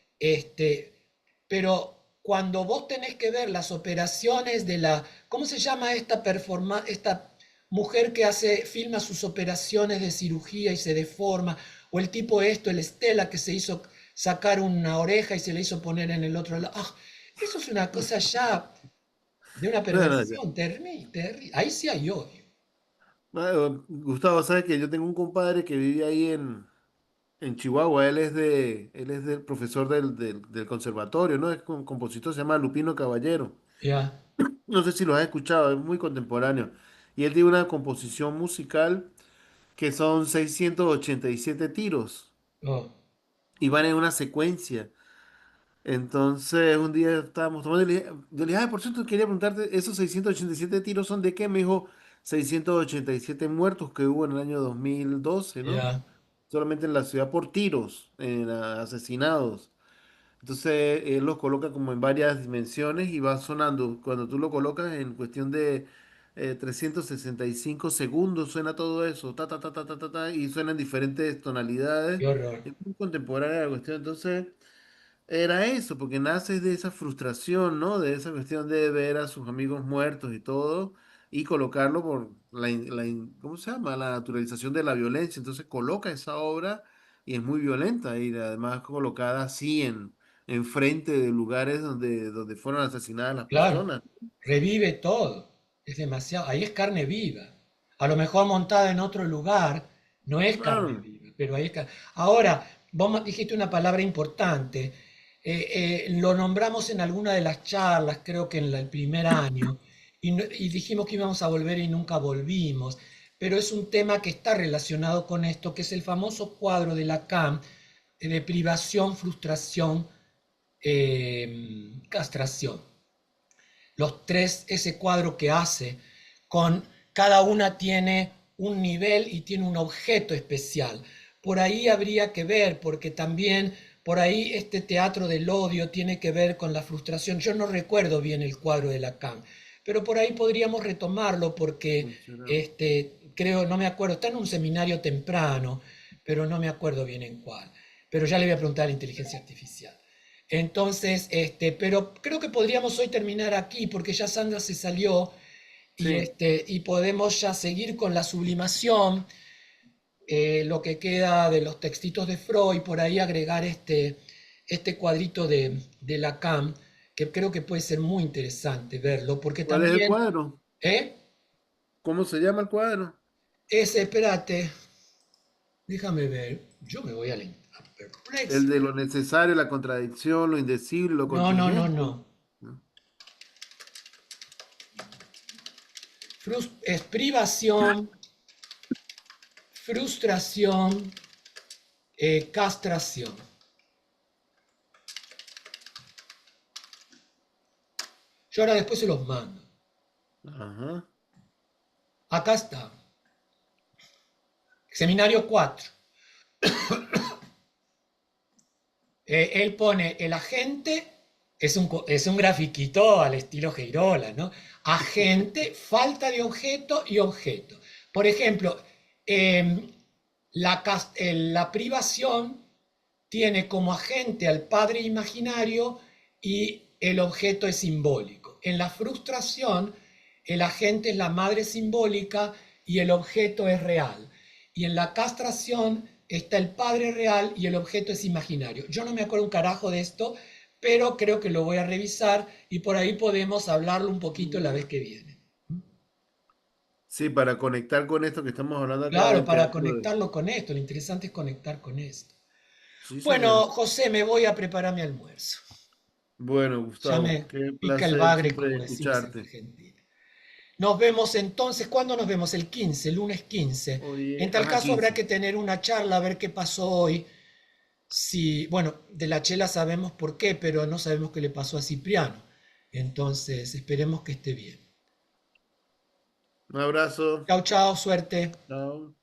pero cuando vos tenés que ver las operaciones de la, ¿cómo se llama esta performance, esta mujer que filma sus operaciones de cirugía y se deforma, o el tipo el Estela que se hizo sacar una oreja y se le hizo poner en el otro lado? ¡Ah! Eso es una cosa ya de una No, no, ya. perversión terrible. Ahí sí hay odio. Gustavo, sabes que yo tengo un compadre que vive ahí en Chihuahua. Él es del profesor del conservatorio, ¿no? Es un compositor, se llama Lupino Caballero. Ya. No sé si lo has escuchado, es muy contemporáneo. Y él tiene una composición musical que son 687 tiros Oh, y van en una secuencia. Entonces, un día estábamos tomando y yo le dije, ay, por cierto, quería preguntarte, ¿esos 687 tiros son de qué? Me dijo, 687 muertos que hubo en el año 2012, ¿no? ya. Solamente en la ciudad por tiros, asesinados. Entonces, él los coloca como en varias dimensiones y va sonando. Cuando tú lo colocas en cuestión 365 segundos suena todo eso, ta, ta, ta, ta, ta, ta, ta, y suenan diferentes tonalidades. Qué horror. Es muy contemporánea la cuestión. Entonces, era eso, porque nace de esa frustración, ¿no? De esa cuestión de ver a sus amigos muertos y todo, y colocarlo por ¿cómo se llama? La naturalización de la violencia. Entonces coloca esa obra y es muy violenta, y además colocada así en frente de lugares donde fueron asesinadas las Claro, personas. revive todo. Es demasiado. Ahí es carne viva. A lo mejor montada en otro lugar, no es carne Claro, viva, pero ahí es carne. Ahora, dijiste una palabra importante. Lo nombramos en alguna de las charlas, creo que en el primer año, y dijimos que íbamos a volver y nunca volvimos. Pero es un tema que está relacionado con esto, que es el famoso cuadro de Lacan de privación, frustración, castración. Los tres, ese cuadro que hace, con cada una tiene un nivel y tiene un objeto especial. Por ahí habría que ver, porque también por ahí este teatro del odio tiene que ver con la frustración. Yo no recuerdo bien el cuadro de Lacan, pero por ahí podríamos retomarlo porque funcionó. creo, no me acuerdo, está en un seminario temprano, pero no me acuerdo bien en cuál. Pero ya le voy a preguntar a la inteligencia artificial. Entonces, pero creo que podríamos hoy terminar aquí porque ya Sandra se salió Sí, y podemos ya seguir con la sublimación, lo que queda de los textitos de Freud, por ahí agregar este cuadrito de Lacan, que creo que puede ser muy interesante verlo, porque ¿cuál es el también, cuadro? ¿eh? ¿Cómo se llama el cuadro? Espérate, déjame ver, yo me voy a El Perplex. de lo necesario, la contradicción, lo indecible, lo No, no, no, contingente. no. Es privación, frustración, castración. Yo ahora después se los mando. Ajá. Acá está. Seminario 4. Él pone el agente, es un grafiquito al estilo Geirola, ¿no? Agente, falta de objeto y objeto. Por ejemplo, eh, la privación tiene como agente al padre imaginario y el objeto es simbólico. En la frustración, el agente es la madre simbólica y el objeto es real. Y en la castración está el padre real y el objeto es imaginario. Yo no me acuerdo un carajo de esto, pero creo que lo voy a revisar y por ahí podemos hablarlo un poquito la vez que viene. Sí, para conectar con esto que estamos hablando acá Claro, del para teatro de... conectarlo con esto, lo interesante es conectar con esto. Sí, Bueno, señor. José, me voy a preparar mi almuerzo. Bueno, Ya Gustavo, me qué pica el placer bagre, siempre como decimos en escucharte. Argentina. Nos vemos entonces, ¿cuándo nos vemos? El 15, lunes 15. Oye, En tal ajá, caso habrá 15. que tener una charla a ver qué pasó hoy. Si, bueno, de la Chela sabemos por qué, pero no sabemos qué le pasó a Cipriano. Entonces, esperemos que esté bien. Un abrazo. Chao, chao, suerte. Chao.